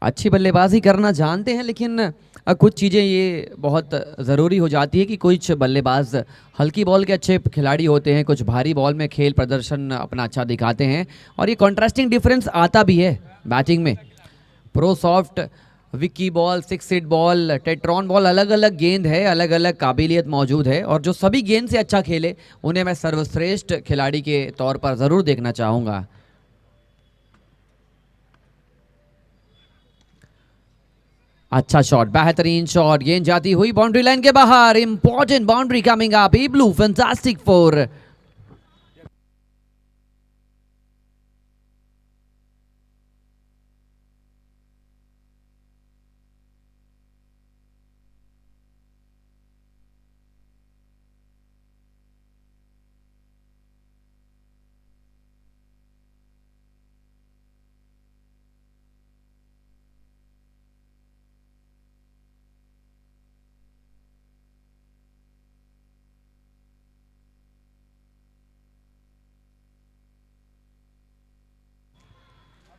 Speaker 1: अच्छी बल्लेबाजी करना जानते हैं, लेकिन कुछ चीज़ें ये बहुत ज़रूरी हो जाती है कि कुछ बल्लेबाज हल्की बॉल के अच्छे खिलाड़ी होते हैं, कुछ भारी बॉल में खेल प्रदर्शन अपना अच्छा दिखाते हैं, और ये कॉन्ट्रास्टिंग डिफरेंस आता भी है बैटिंग में। Pro soft, Vicky ball, 6 hit ball, tetron ball, अलग अलग गेंद है, अलग अलग काबिलियत मौजूद है, और जो सभी गेंद से अच्छा खेले उन्हें मैं सर्वश्रेष्ठ खिलाड़ी के तौर पर ज़रूर देखना चाहूँगा। अच्छा शॉट, बेहतरीन शॉट, गेंद जाती हुई बाउंड्री लाइन के बाहर। इंपॉर्टेंट बाउंड्री कमिंग अप, ई ब्लू फैंटास्टिक फोर।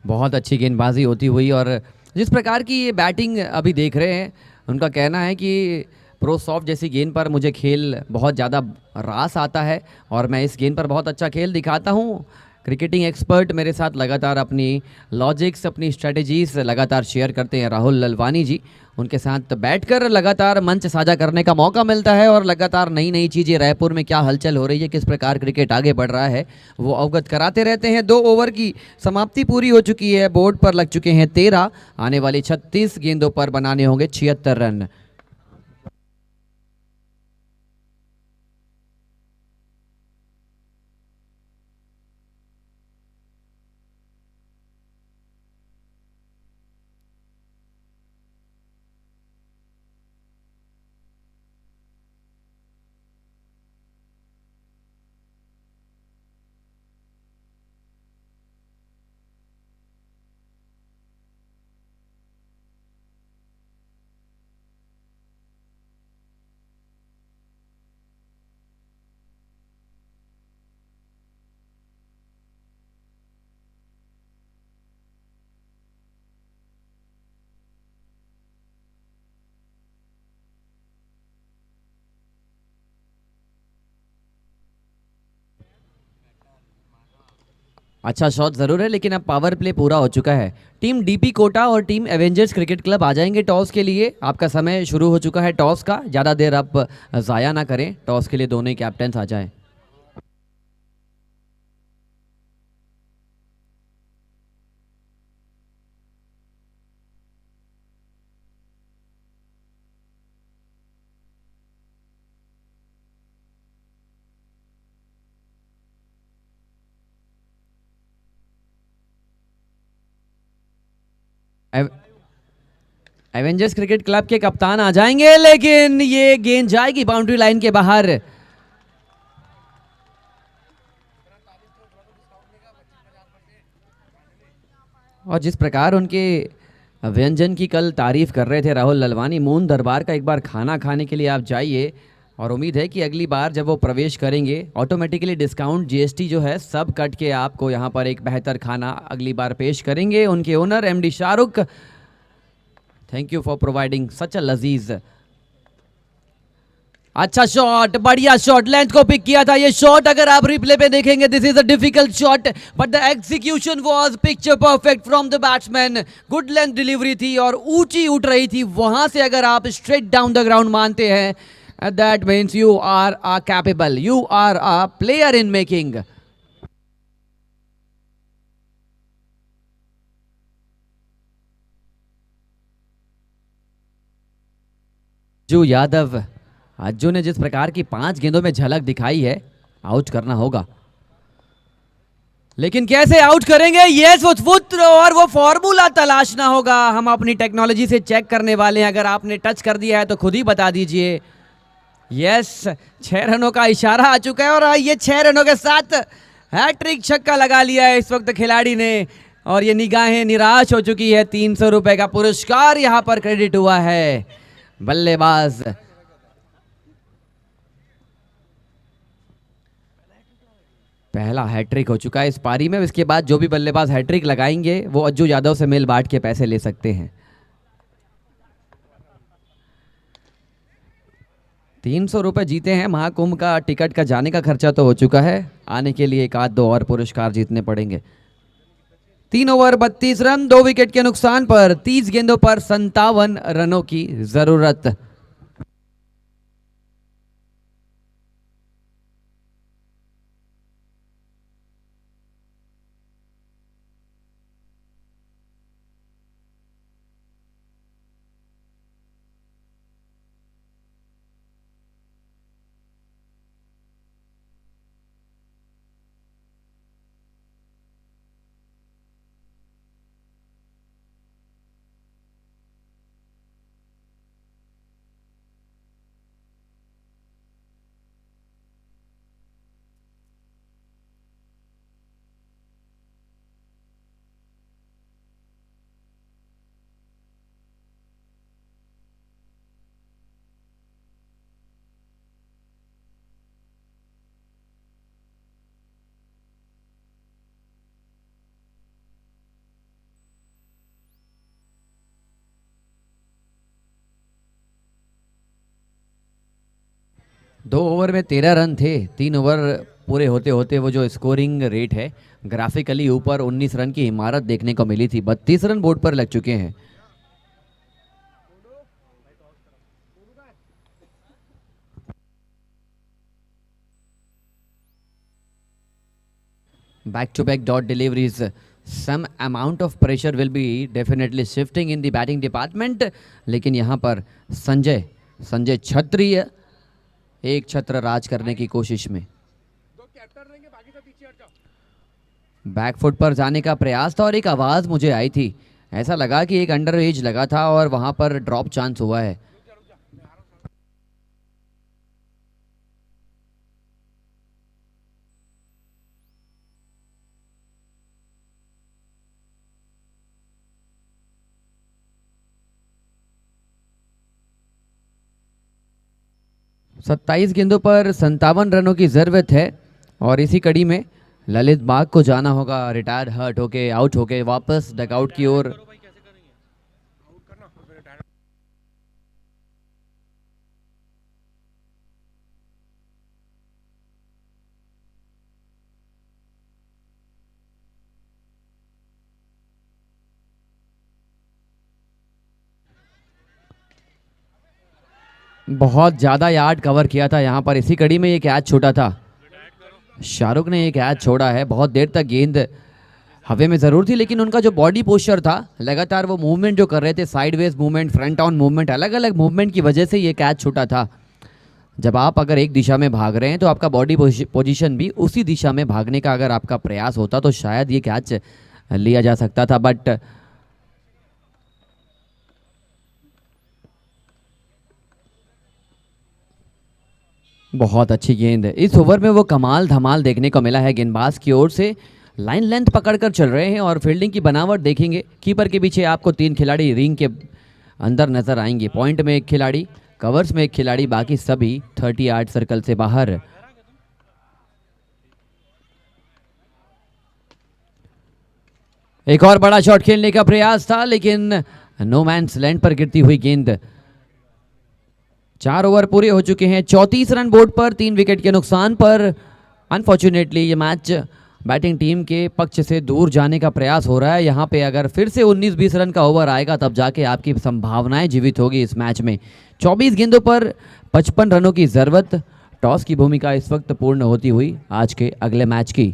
Speaker 1: बहुत अच्छी गेंदबाजी होती हुई, और जिस प्रकार की ये बैटिंग अभी देख रहे हैं, उनका कहना है कि प्रो सॉफ्ट जैसी गेंद पर मुझे खेल बहुत ज़्यादा रास आता है और मैं इस गेंद पर बहुत अच्छा खेल दिखाता हूँ। क्रिकेटिंग एक्सपर्ट मेरे साथ लगातार अपनी लॉजिक्स, अपनी स्ट्रेटजीज लगातार शेयर करते हैं राहुल ललवानी जी। उनके साथ बैठकर लगातार मंच साझा करने का मौका मिलता है और लगातार नई नई चीज़ें, रायपुर में क्या हलचल हो रही है, किस प्रकार क्रिकेट आगे बढ़ रहा है, वो अवगत कराते रहते हैं। 2 ओवर की समाप्ति पूरी हो चुकी है, बोर्ड पर लग चुके हैं 13, आने वाली 36 गेंदों पर बनाने होंगे 76 रन। अच्छा शॉट ज़रूर है, लेकिन अब पावर प्ले पूरा हो चुका है। टीम डीपी कोटा और टीम एवेंजर्स क्रिकेट क्लब आ जाएंगे टॉस के लिए। आपका समय शुरू हो चुका है टॉस का, ज़्यादा देर आप ज़ाया ना करें। टॉस के लिए दोनों ही कैप्टन्स आ जाएं। एव- एवेंजर्स क्रिकेट क्लब के कप्तान आ जाएंगे, लेकिन ये गेंद जाएगी बाउंड्री लाइन के बाहर। और जिस प्रकार उनके व्यंजन की कल तारीफ कर रहे थे राहुल ललवानी, मून दरबार का एक बार खाना खाने के लिए आप जाइए। और उम्मीद है कि अगली बार जब वो प्रवेश करेंगे ऑटोमेटिकली डिस्काउंट जीएसटी जो है सब कट के आपको यहाँ पर एक बेहतर खाना अगली बार पेश करेंगे उनके owner MD Shahrukh. Thank you for providing such a लजीज। अच्छा शॉट, बढ़िया शॉट, लेंथ को पिक किया था ये शॉट। अगर आप रिप्ले पे देखेंगे, this is a difficult shot but the execution was picture perfect from the batsman. Good length delivery थी और ऊंची उठ रही थी। वहां से अगर आप स्ट्रेट डाउन द ग्राउंड मानते हैं, that means you are a capable, you are a player in making. Ajju Yadav, Ajju ने जिस प्रकार की 5 गेंदों में झलक दिखाई है, आउट करना होगा। लेकिन कैसे आउट करेंगे? यस, वो पुत्र और वो फॉर्मूला तलाशना होगा। हम अपनी टेक्नोलॉजी से चेक करने वाले हैं। अगर आपने टच कर दिया है तो खुद ही बता दीजिए। यस, 6 रनों का इशारा आ चुका है और ये 6 रनों के साथ हैट्रिक छक्का लगा लिया है इस वक्त खिलाड़ी ने। और ये निगाहें निराश हो चुकी है। 300 रुपए का पुरस्कार यहां पर क्रेडिट हुआ है बल्लेबाज। पहला हैट्रिक हो चुका है इस पारी में। इसके बाद जो भी बल्लेबाज हैट्रिक लगाएंगे वो अज्जू यादव से मिल बांट के पैसे ले सकते हैं। 300 रुपए जीते हैं। महाकुंभ का टिकट का जाने का खर्चा तो हो चुका है, आने के लिए एक आध दो और पुरस्कार जीतने पड़ेंगे। 3 ओवर 32 रन, 2 विकेट के नुकसान पर 30 गेंदों पर 57 रनों की जरूरत। दो ओवर में 13 रन थे। 3 ओवर पूरे होते होते वो जो स्कोरिंग रेट है ग्राफिकली ऊपर 19 रन की इमारत देखने को मिली थी। 32 रन बोर्ड पर लग चुके हैं। Back to back dot deliveries, some amount of pressure will be definitely shifting in the batting department. लेकिन यहाँ पर संजय संजय क्षत्रिय एक छत्र राज करने की कोशिश में। बैकफुट पर जाने का प्रयास था और एक आवाज़ मुझे आई थी, ऐसा लगा कि एक अंडर एज लगा था और वहां पर ड्रॉप चांस हुआ है। सत्ताईस गेंदों पर 57 रनों की जरूरत है और इसी कड़ी में ललित बाग को जाना होगा रिटायर्ड हर्ट होके, आउट होके वापस डगआउट की ओर। बहुत ज़्यादा यार्ड कवर किया था यहाँ पर, इसी कड़ी में ये कैच छूटा था। शाहरुख ने ये कैच छोड़ा है। बहुत देर तक गेंद हवा में ज़रूर थी, लेकिन उनका जो बॉडी पोस्चर था, लगातार वो मूवमेंट जो कर रहे थे, sideways movement, front on movement, अलग अलग मूवमेंट की वजह से ये कैच छूटा था। जब आप अगर एक दिशा में भाग रहे हैं तो आपका बॉडी पोजीशन भी उसी दिशा में भागने का अगर आपका प्रयास होता तो शायद ये कैच लिया जा सकता था, बट बहुत अच्छी गेंद। इस ओवर में वो कमाल धमाल देखने को मिला है गेंदबाज की ओर से। लाइन लेंथ पकड़कर चल रहे हैं और फील्डिंग की बनावट देखेंगे। कीपर के पीछे आपको 3 खिलाड़ी रिंग के अंदर नजर आएंगे। पॉइंट में 1 खिलाड़ी, कवर्स में 1 खिलाड़ी, बाकी सभी 30 यार्ड सर्कल से बाहर। एक और बड़ा शॉट खेलने का प्रयास था, लेकिन नो मैंस लैंड पर गिरती हुई गेंद। 4 ओवर पूरे हो चुके हैं, 34 रन बोर्ड पर, 3 विकेट के नुकसान पर। अनफॉर्चुनेटली ये मैच बैटिंग टीम के पक्ष से दूर जाने का प्रयास हो रहा है। यहाँ पे अगर फिर से 19-20 रन का ओवर आएगा तब जाके आपकी संभावनाएं जीवित होगी इस मैच में। 24 गेंदों पर 55 रनों की जरूरत। टॉस की भूमिका इस वक्त पूर्ण होती हुई आज के अगले मैच की।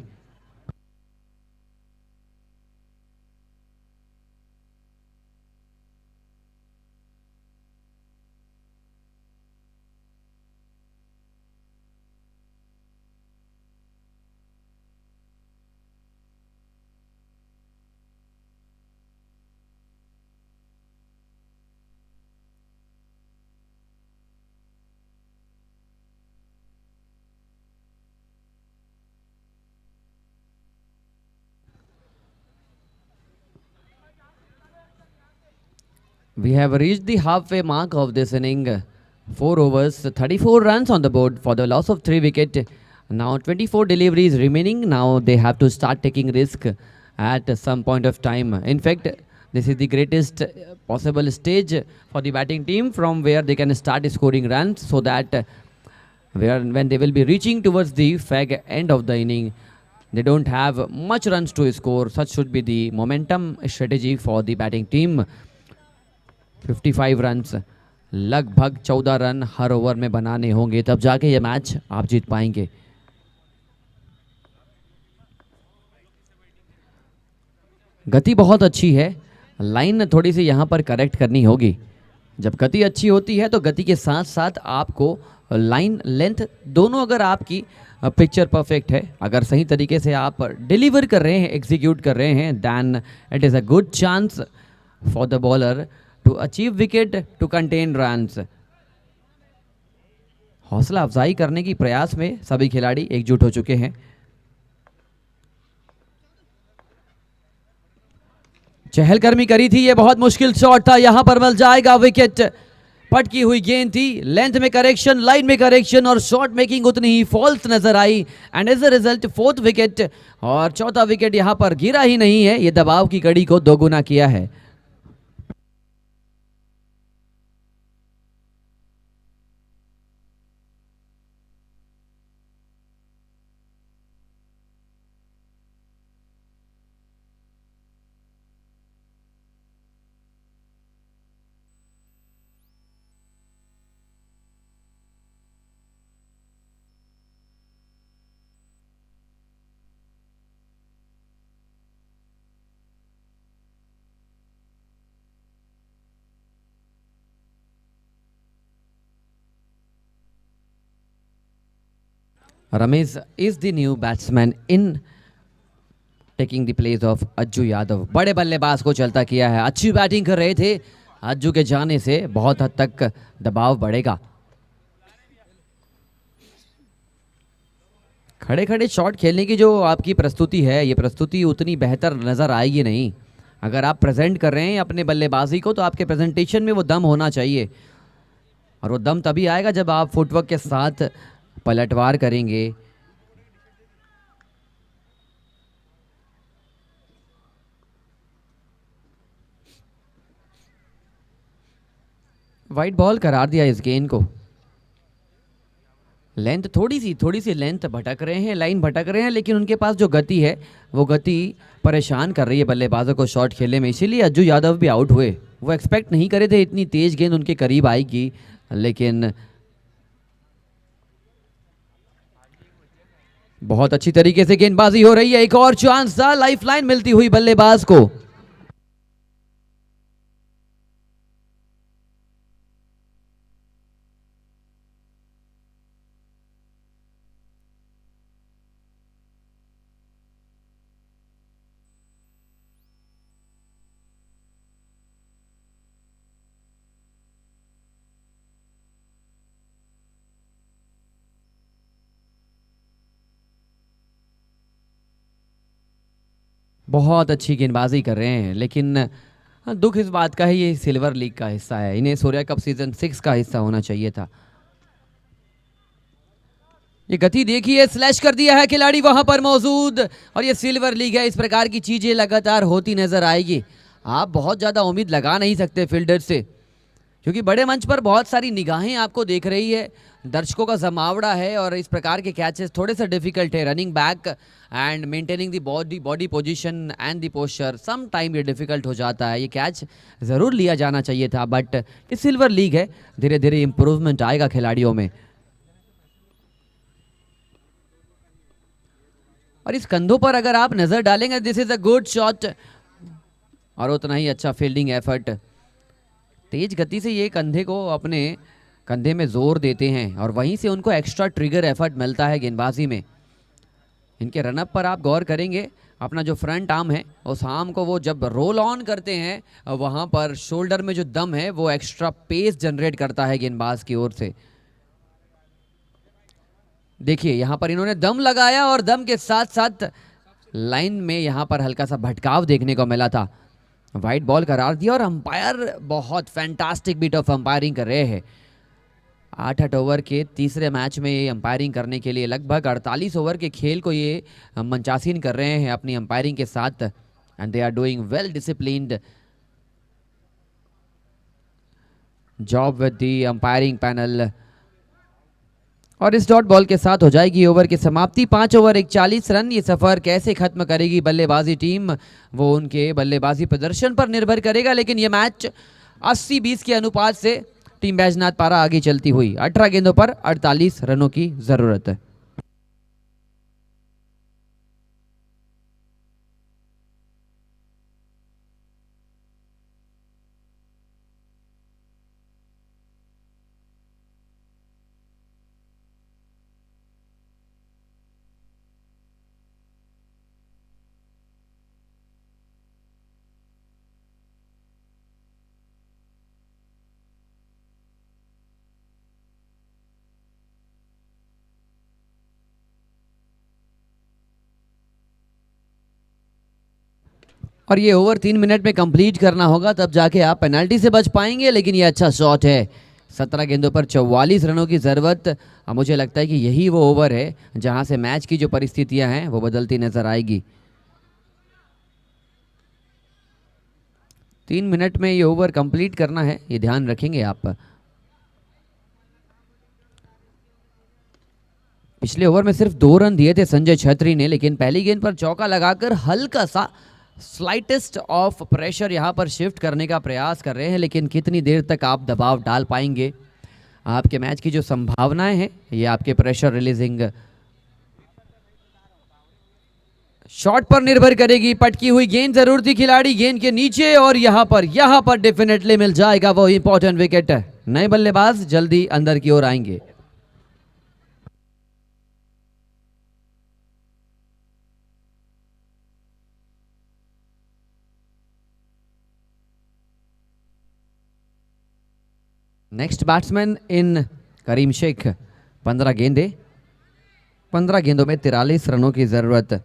Speaker 1: We have reached the halfway mark of this inning. 4 overs, 34 runs on the board for the loss of 3 wickets. Now 24 deliveries remaining. Now they have to start taking risk at some point of time. In fact, this is the greatest possible stage for the batting team from where they can start scoring runs, so that when they will be reaching towards the fag end of the inning, they don't have much runs to score. Such should be the momentum strategy for the batting team. 55 runs, लगभग 14 run हर over में बनाने होंगे, तब जाके ये match आप जीत पाएंगे। गति बहुत अच्छी है, लाइन थोड़ी सी यहाँ पर करेक्ट करनी होगी। जब गति अच्छी होती है तो गति के साथ साथ आपको लाइन लेंथ दोनों, अगर आपकी पिक्चर परफेक्ट है, अगर सही तरीके से आप डिलीवर कर रहे हैं, एग्जीक्यूट कर रहे हैं, then it is a good chance for the bowler to achieve wicket to contain runs. हौसला अफजाई करने की प्रयास में सभी खिलाड़ी एकजुट हो चुके हैं। चहलकदमी करी थी, ये बहुत मुश्किल शॉट था, यहां पर मिल जाएगा विकेट। पटकी हुई गेंद थी, लेंथ में करेक्शन, लाइन में करेक्शन और शॉट मेकिंग उतनी ही फॉल्स नजर आई, and as a result 4th wicket. और 4था विकेट यहां पर गिरा ही नहीं है, ये दबाव की कड़ी को दोगुना किया है। Ramesh is the new batsman in taking the place of Ajju Yadav. बड़े बल्लेबाज को चलता किया है, अच्छी बैटिंग कर रहे थे। अज्जू के जाने से बहुत हद तक दबाव बढ़ेगा। खड़े खड़े शॉट खेलने की जो आपकी प्रस्तुति है, ये प्रस्तुति उतनी बेहतर नज़र आएगी नहीं। अगर आप प्रेजेंट कर रहे हैं अपने बल्लेबाजी को तो आपके प्रेजेंटेशन में वो दम होना चाहिए, और वो दम तभी आएगा जब आप फुटवर्क के साथ पलटवार करेंगे। वाइट बॉल करार दिया इस गेंद को। लेंथ थोड़ी सी लेंथ भटक रहे हैं, लाइन भटक रहे हैं, लेकिन उनके पास जो गति है वो गति परेशान कर रही है बल्लेबाजों को शॉट खेलने में। इसीलिए अज्जू यादव भी आउट हुए। वो एक्सपेक्ट नहीं करे थे इतनी तेज गेंद उनके करीब आएगी, लेकिन बहुत अच्छी तरीके से गेंदबाजी हो रही है। एक और चांस था, लाइफलाइन मिलती हुई बल्लेबाज को। बहुत अच्छी गेंदबाजी कर रहे हैं, लेकिन दुख इस बात का है ये सिल्वर लीग का हिस्सा है, इन्हें सूर्या कप सीजन 6 का हिस्सा होना चाहिए था। ये गति देखिए, स्लैश कर दिया है खिलाड़ी वहां पर मौजूद, और ये सिल्वर लीग है, इस प्रकार की चीजें लगातार होती नजर आएगी। आप बहुत ज्यादा उम्मीद लगा नहीं सकते फील्डर से, क्योंकि बड़े मंच पर बहुत सारी निगाहें आपको देख रही है, दर्शकों का जमावड़ा है, और इस प्रकार के कैचेस थोड़े से डिफिकल्ट है। Running back and maintaining the body position and the posture, some time ये डिफिकल्ट हो जाता है। ये कैच ज़रूर लिया जाना चाहिए था, बट ये सिल्वर लीग है, धीरे धीरे इंप्रूवमेंट आएगा खिलाड़ियों में। और इस कंधों पर अगर आप नज़र डालेंगे, this is a good shot, और उतना ही अच्छा फील्डिंग एफर्ट। तेज गति से ये कंधे को अपने कंधे में जोर देते हैं, और वहीं से उनको एक्स्ट्रा ट्रिगर एफर्ट मिलता है गेंदबाजी में। इनके रनअप पर आप गौर करेंगे, अपना जो फ्रंट आर्म है उस आर्म को वो जब रोल ऑन करते हैं, वहाँ पर शोल्डर में जो दम है वो एक्स्ट्रा पेस जनरेट करता है गेंदबाज की ओर से। देखिए यहाँ पर इन्होंने दम लगाया, और दम के साथ साथ लाइन में यहाँ पर हल्का सा भटकाव देखने को मिला था। वाइड बॉल करार दिया, और अंपायर बहुत फैंटास्टिक बीट ऑफ अंपायरिंग कर रहे हैं। 8 ओवर के तीसरे मैच में ये अंपायरिंग करने के लिए लगभग 48 ओवर के खेल को ये मंचासीन कर रहे हैं अपनी अंपायरिंग के साथ, and they are doing well disciplined job with the umpiring panel. और इस डॉट बॉल के साथ हो जाएगी ओवर की समाप्ति। 5 ओवर 41 रन। ये सफर कैसे खत्म करेगी बल्लेबाजी टीम, वो उनके बल्लेबाजी प्रदर्शन पर निर्भर करेगा, लेकिन ये मैच 80-20 के अनुपात से टीम बैजनाथ पारा आगे चलती हुई। 18 गेंदों पर 48 रनों की जरूरत है। और ये ओवर 3 मिनट में कंप्लीट करना होगा, तब जाके आप पेनल्टी से बच पाएंगे, लेकिन ये अच्छा शॉट है। 17 गेंदों पर 44 रनों की ज़रूरत। अब मुझे लगता है कि यही वो ओवर है जहां से मैच की जो परिस्थितियां हैं वो बदलती नजर आएगी। 3 मिनट में ये ओवर कंप्लीट करना है, ये ध्यान रखेंगे आप। पिछले ओवर में सिर्फ 2 रन दिए थे संजय छेत्री ने, लेकिन पहली गेंद पर चौका लगाकर हल्का सा स्लाइटेस्ट ऑफ प्रेशर यहां पर शिफ्ट करने का प्रयास कर रहे हैं, लेकिन कितनी देर तक आप दबाव डाल पाएंगे। आपके मैच की जो संभावनाएं हैं ये आपके प्रेशर रिलीजिंग शॉट पर निर्भर करेगी। पटकी हुई गेंद जरूर थी खिलाड़ी गेंद के नीचे, और यहां पर डेफिनेटली मिल जाएगा वो इंपॉर्टेंट विकेट। नए बल्लेबाज जल्दी अंदर की ओर आएंगे। नेक्स्ट बैट्समैन इन करीम शेख। 15 गेंदें, 15 गेंदों में 43 रनों की जरूरत।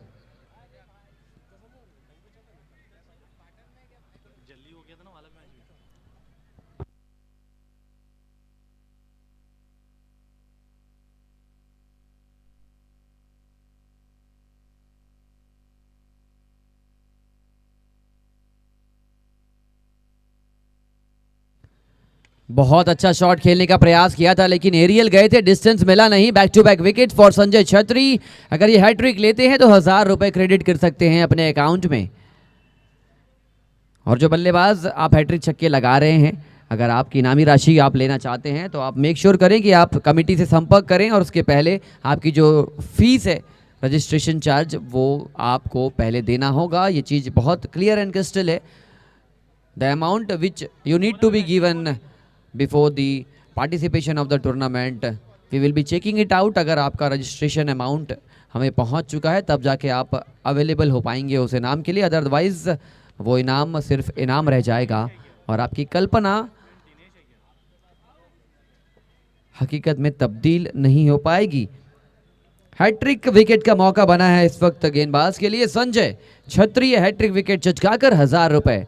Speaker 1: बहुत अच्छा शॉट खेलने का प्रयास किया था, लेकिन एरियल गए थे, डिस्टेंस मिला नहीं। Back to back wicket for Sanjay Chhetri. अगर ये हैट्रिक लेते हैं तो 1000 रुपए क्रेडिट कर सकते हैं अपने अकाउंट में। और जो बल्लेबाज आप हैट्रिक छक्के लगा रहे हैं अगर आपकी इनामी राशि आप लेना चाहते हैं तो आप मेक श्योर करें कि आप कमेटी से संपर्क करें और उसके पहले आपकी जो फीस है रजिस्ट्रेशन चार्ज वो आपको पहले देना होगा। ये चीज़ बहुत क्लियर एंड क्रिस्टल है। The amount which you need to be given before the participation of the tournament we will be checking it out. अगर आपका रजिस्ट्रेशन अमाउंट हमें पहुंच चुका है तब जाके आप अवेलेबल हो पाएंगे उस इनाम के लिए, अदरवाइज वो इनाम सिर्फ इनाम रह जाएगा और आपकी कल्पना हकीकत में तब्दील नहीं हो पाएगी। हैट्रिक विकेट का मौका बना है इस वक्त गेंदबाज के लिए। संजय छत्री हैट्रिक विकेट चटकाकर 1000 रुपए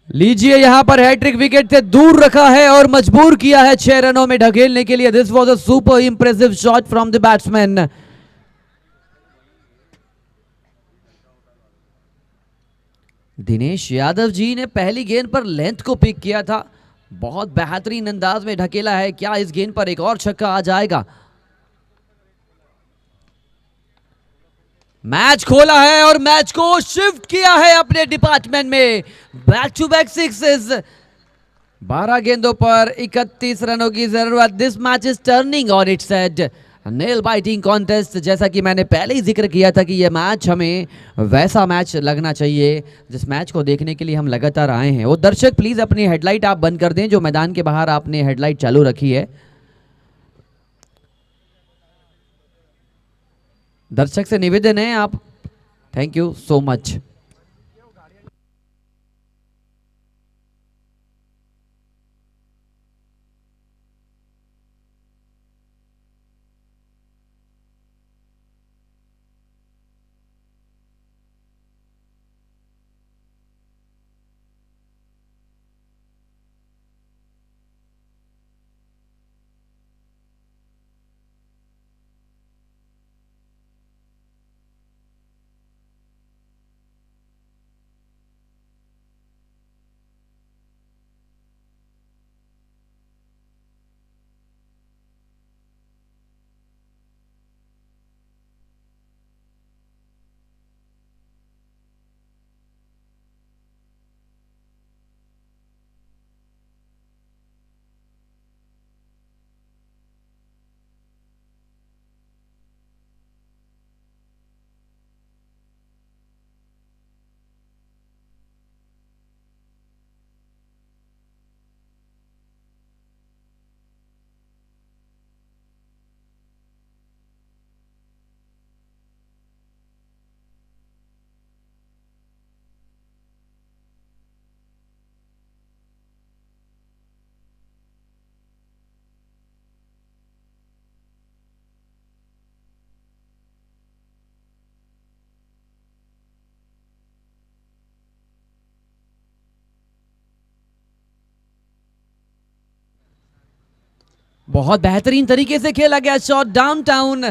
Speaker 1: लीजिए। यहां पर हैट्रिक विकेट से दूर रखा है और मजबूर किया है 6 रनों में ढकेलने के लिए। This was a super impressive shot from the batsman. Dinesh Yadav ji ने पहली गेंद पर लेंथ को पिक किया था, बहुत बेहतरीन अंदाज में ढकेला है। क्या इस गेंद पर एक और छक्का आ जाएगा? मैच खोला है और मैच को शिफ्ट किया है अपने डिपार्टमेंट में। बैक टू बैक सिक्सेस, 12 गेंदों पर 31 रनों की जरूरत। This match is turning on its head, nail biting contest. जैसा कि मैंने पहले ही जिक्र किया था कि यह मैच हमें वैसा मैच लगना चाहिए जिस मैच को देखने के लिए हम लगातार आए हैं। वो दर्शक प्लीज अपनी हेडलाइट आप बंद कर दें जो मैदान के बाहर आपने हेडलाइट चालू रखी है। दर्शक से निवेदन है आप, थैंक यू सो मच। बहुत बेहतरीन तरीके से खेला गया शॉट डाउन टाउन,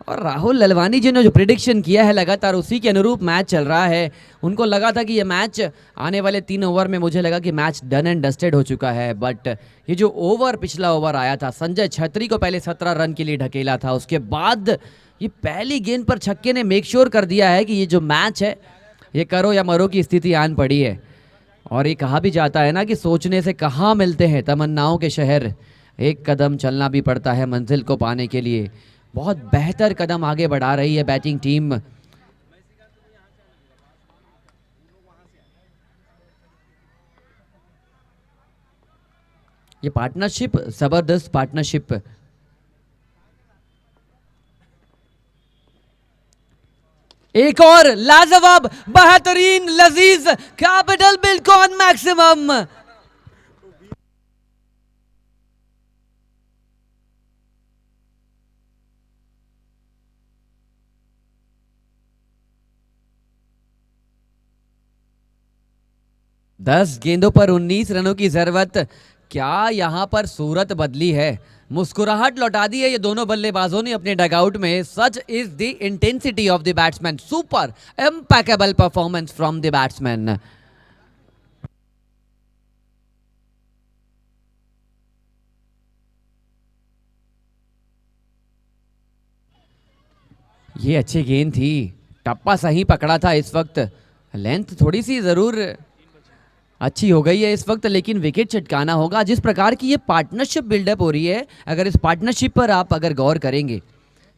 Speaker 1: और राहुल ललवानी जी ने जो प्रिडिक्शन किया है लगातार उसी के अनुरूप मैच चल रहा है। उनको लगा था कि ये मैच आने वाले 3 ओवर में, मुझे लगा कि मैच डन एंड डस्टेड हो चुका है, बट ये जो ओवर पिछला ओवर आया था, संजय छत्री को पहले 17 रन के लिए ढकेला था, उसके बाद ये पहली गेंद पर छक्के ने मेक श्योर कर दिया है कि ये जो मैच है ये करो या मरो की स्थिति आन पड़ी है। और ये कहा भी जाता है ना कि सोचने से कहाँ मिलते हैं तमन्नाओं के शहर, एक कदम चलना भी पड़ता है मंजिल को पाने के लिए। बहुत बेहतर कदम आगे बढ़ा रही है बैटिंग टीम। ये पार्टनरशिप जबरदस्त पार्टनरशिप। एक और लाजवाब बेहतरीन लजीज कैपिटल बिल्कुल मैक्सिमम। दस गेंदों पर 19 रनों की जरूरत। क्या यहां पर सूरत बदली है, मुस्कुराहट लौटा दी है ये दोनों बल्लेबाजों ने अपने डगआउट में। Such is the intensity of the batsman, super impeccable performance from the batsman. ये अच्छी गेंद थी, टप्पा सही पकड़ा था। इस वक्त लेंथ थोड़ी सी जरूर अच्छी हो गई है इस वक्त, लेकिन विकेट चटकाना होगा। जिस प्रकार की ये पार्टनरशिप बिल्डअप हो रही है, अगर इस पार्टनरशिप पर आप अगर गौर करेंगे,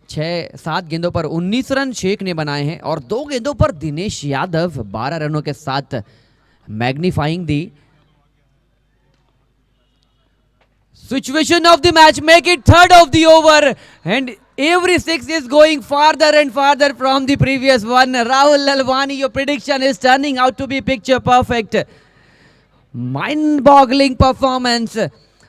Speaker 1: 6-7 गेंदों पर 19 रन शेख ने बनाए हैं और 2 गेंदों पर दिनेश यादव 12 रनों के साथ magnifying the situation of the match, make it third of the over, and every six is going farther and farther from the previous one. Rahul Lalwani, your prediction is turning out to be picture perfect. Mind boggling performance.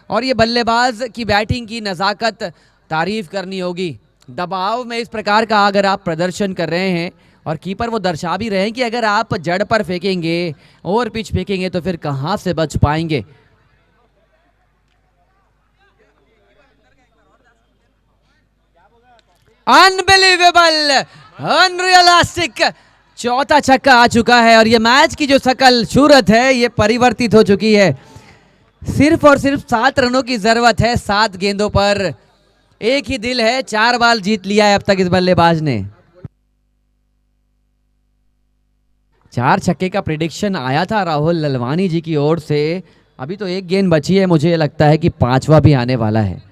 Speaker 1: और ये बल्लेबाज की batting की नज़ाकत तारीफ करनी होगी। दबाव में इस प्रकार का अगर आप प्रदर्शन कर रहे हैं और कीपर वो दर्शा भी रहे हैं कि अगर आप जड़ पर फेंकेंगे, ओवर पिच फेंकेंगे, तो फिर कहाँ से बच पाएंगे। अनबिलीवेबल, अनरियलिस्टिक, चौथा छक्का आ चुका है और ये मैच की जो शकल सूरत है ये परिवर्तित हो चुकी है। सिर्फ और सिर्फ 7 रनों की जरूरत है 7 गेंदों पर। एक ही दिल है, 4 बाल जीत लिया है अब तक इस बल्लेबाज ने। 4 छक्के का प्रिडिक्शन आया था राहुल ललवानी जी की ओर से। अभी तो एक गेंद बची है, मुझे लगता है कि 5वां भी आने वाला है।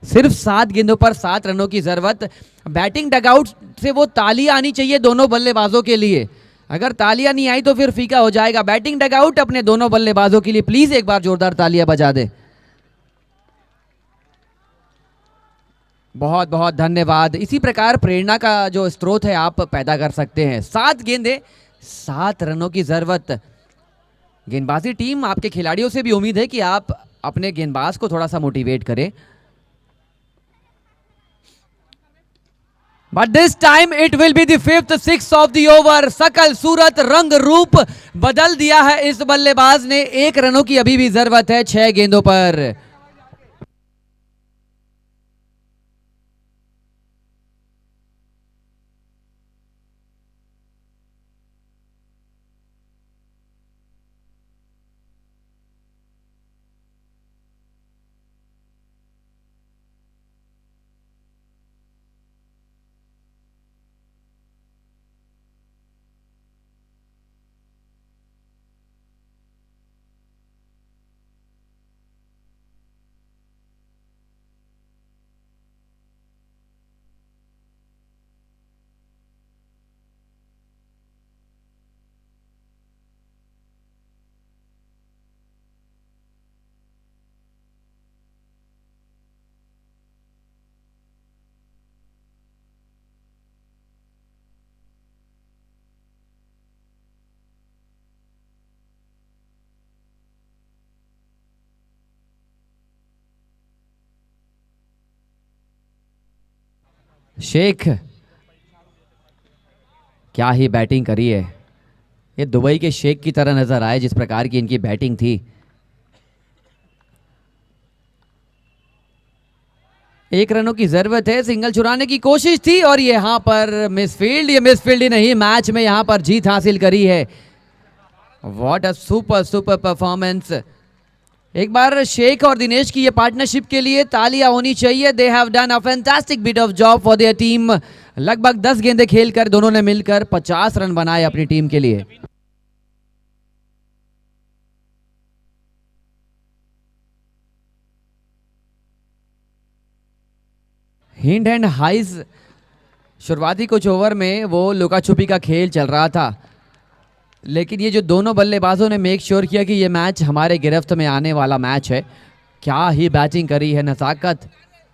Speaker 1: सिर्फ 7 गेंदों पर 7 रनों की जरूरत। बैटिंग डगआउट से वो तालियां आनी चाहिए दोनों बल्लेबाजों के लिए। अगर तालियां नहीं आई तो फिर फीका हो जाएगा। बैटिंग डगआउट अपने दोनों बल्लेबाजों के लिए प्लीज एक बार जोरदार तालियां बजा दे। बहुत बहुत धन्यवाद। इसी प्रकार प्रेरणा का जो स्रोत है आप पैदा कर सकते हैं। 7 गेंदें 7 रनों की जरूरत। गेंदबाजी टीम आपके खिलाड़ियों से भी उम्मीद है कि आप अपने गेंदबाज को थोड़ा सा मोटिवेट करें। But this time it will be the 5th 6 of the over. शकल सूरत रंग रूप बदल दिया है इस बल्लेबाज ने। 1 रनों की अभी भी जरूरत है 6 गेंदों पर। शेख क्या ही बैटिंग करी है। ये दुबई के शेख की तरह नजर आए जिस प्रकार की इनकी बैटिंग थी। 1 रनों की जरूरत है। सिंगल चुराने की कोशिश थी और यहाँ पर मिसफील्ड। ये मिसफील्ड ही नहीं, मैच में यहाँ पर जीत हासिल करी है। What a super performance. एक बार शेख और दिनेश की ये पार्टनरशिप के लिए तालियां होनी चाहिए। They have done a fantastic bit of job for their team. लगभग 10 गेंदें खेलकर दोनों ने मिलकर 50 रन बनाए अपनी टीम के लिए। हिंड एंड हाइज शुरुआती कुछ ओवर में वो लुका छुपी का खेल चल रहा था, लेकिन ये जो दोनों बल्लेबाजों ने मेक श्योर किया कि ये मैच हमारे गिरफ्त में आने वाला मैच है। क्या ही बैटिंग करी है, नज़ाकत,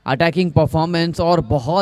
Speaker 1: अटैकिंग परफॉर्मेंस और बहुत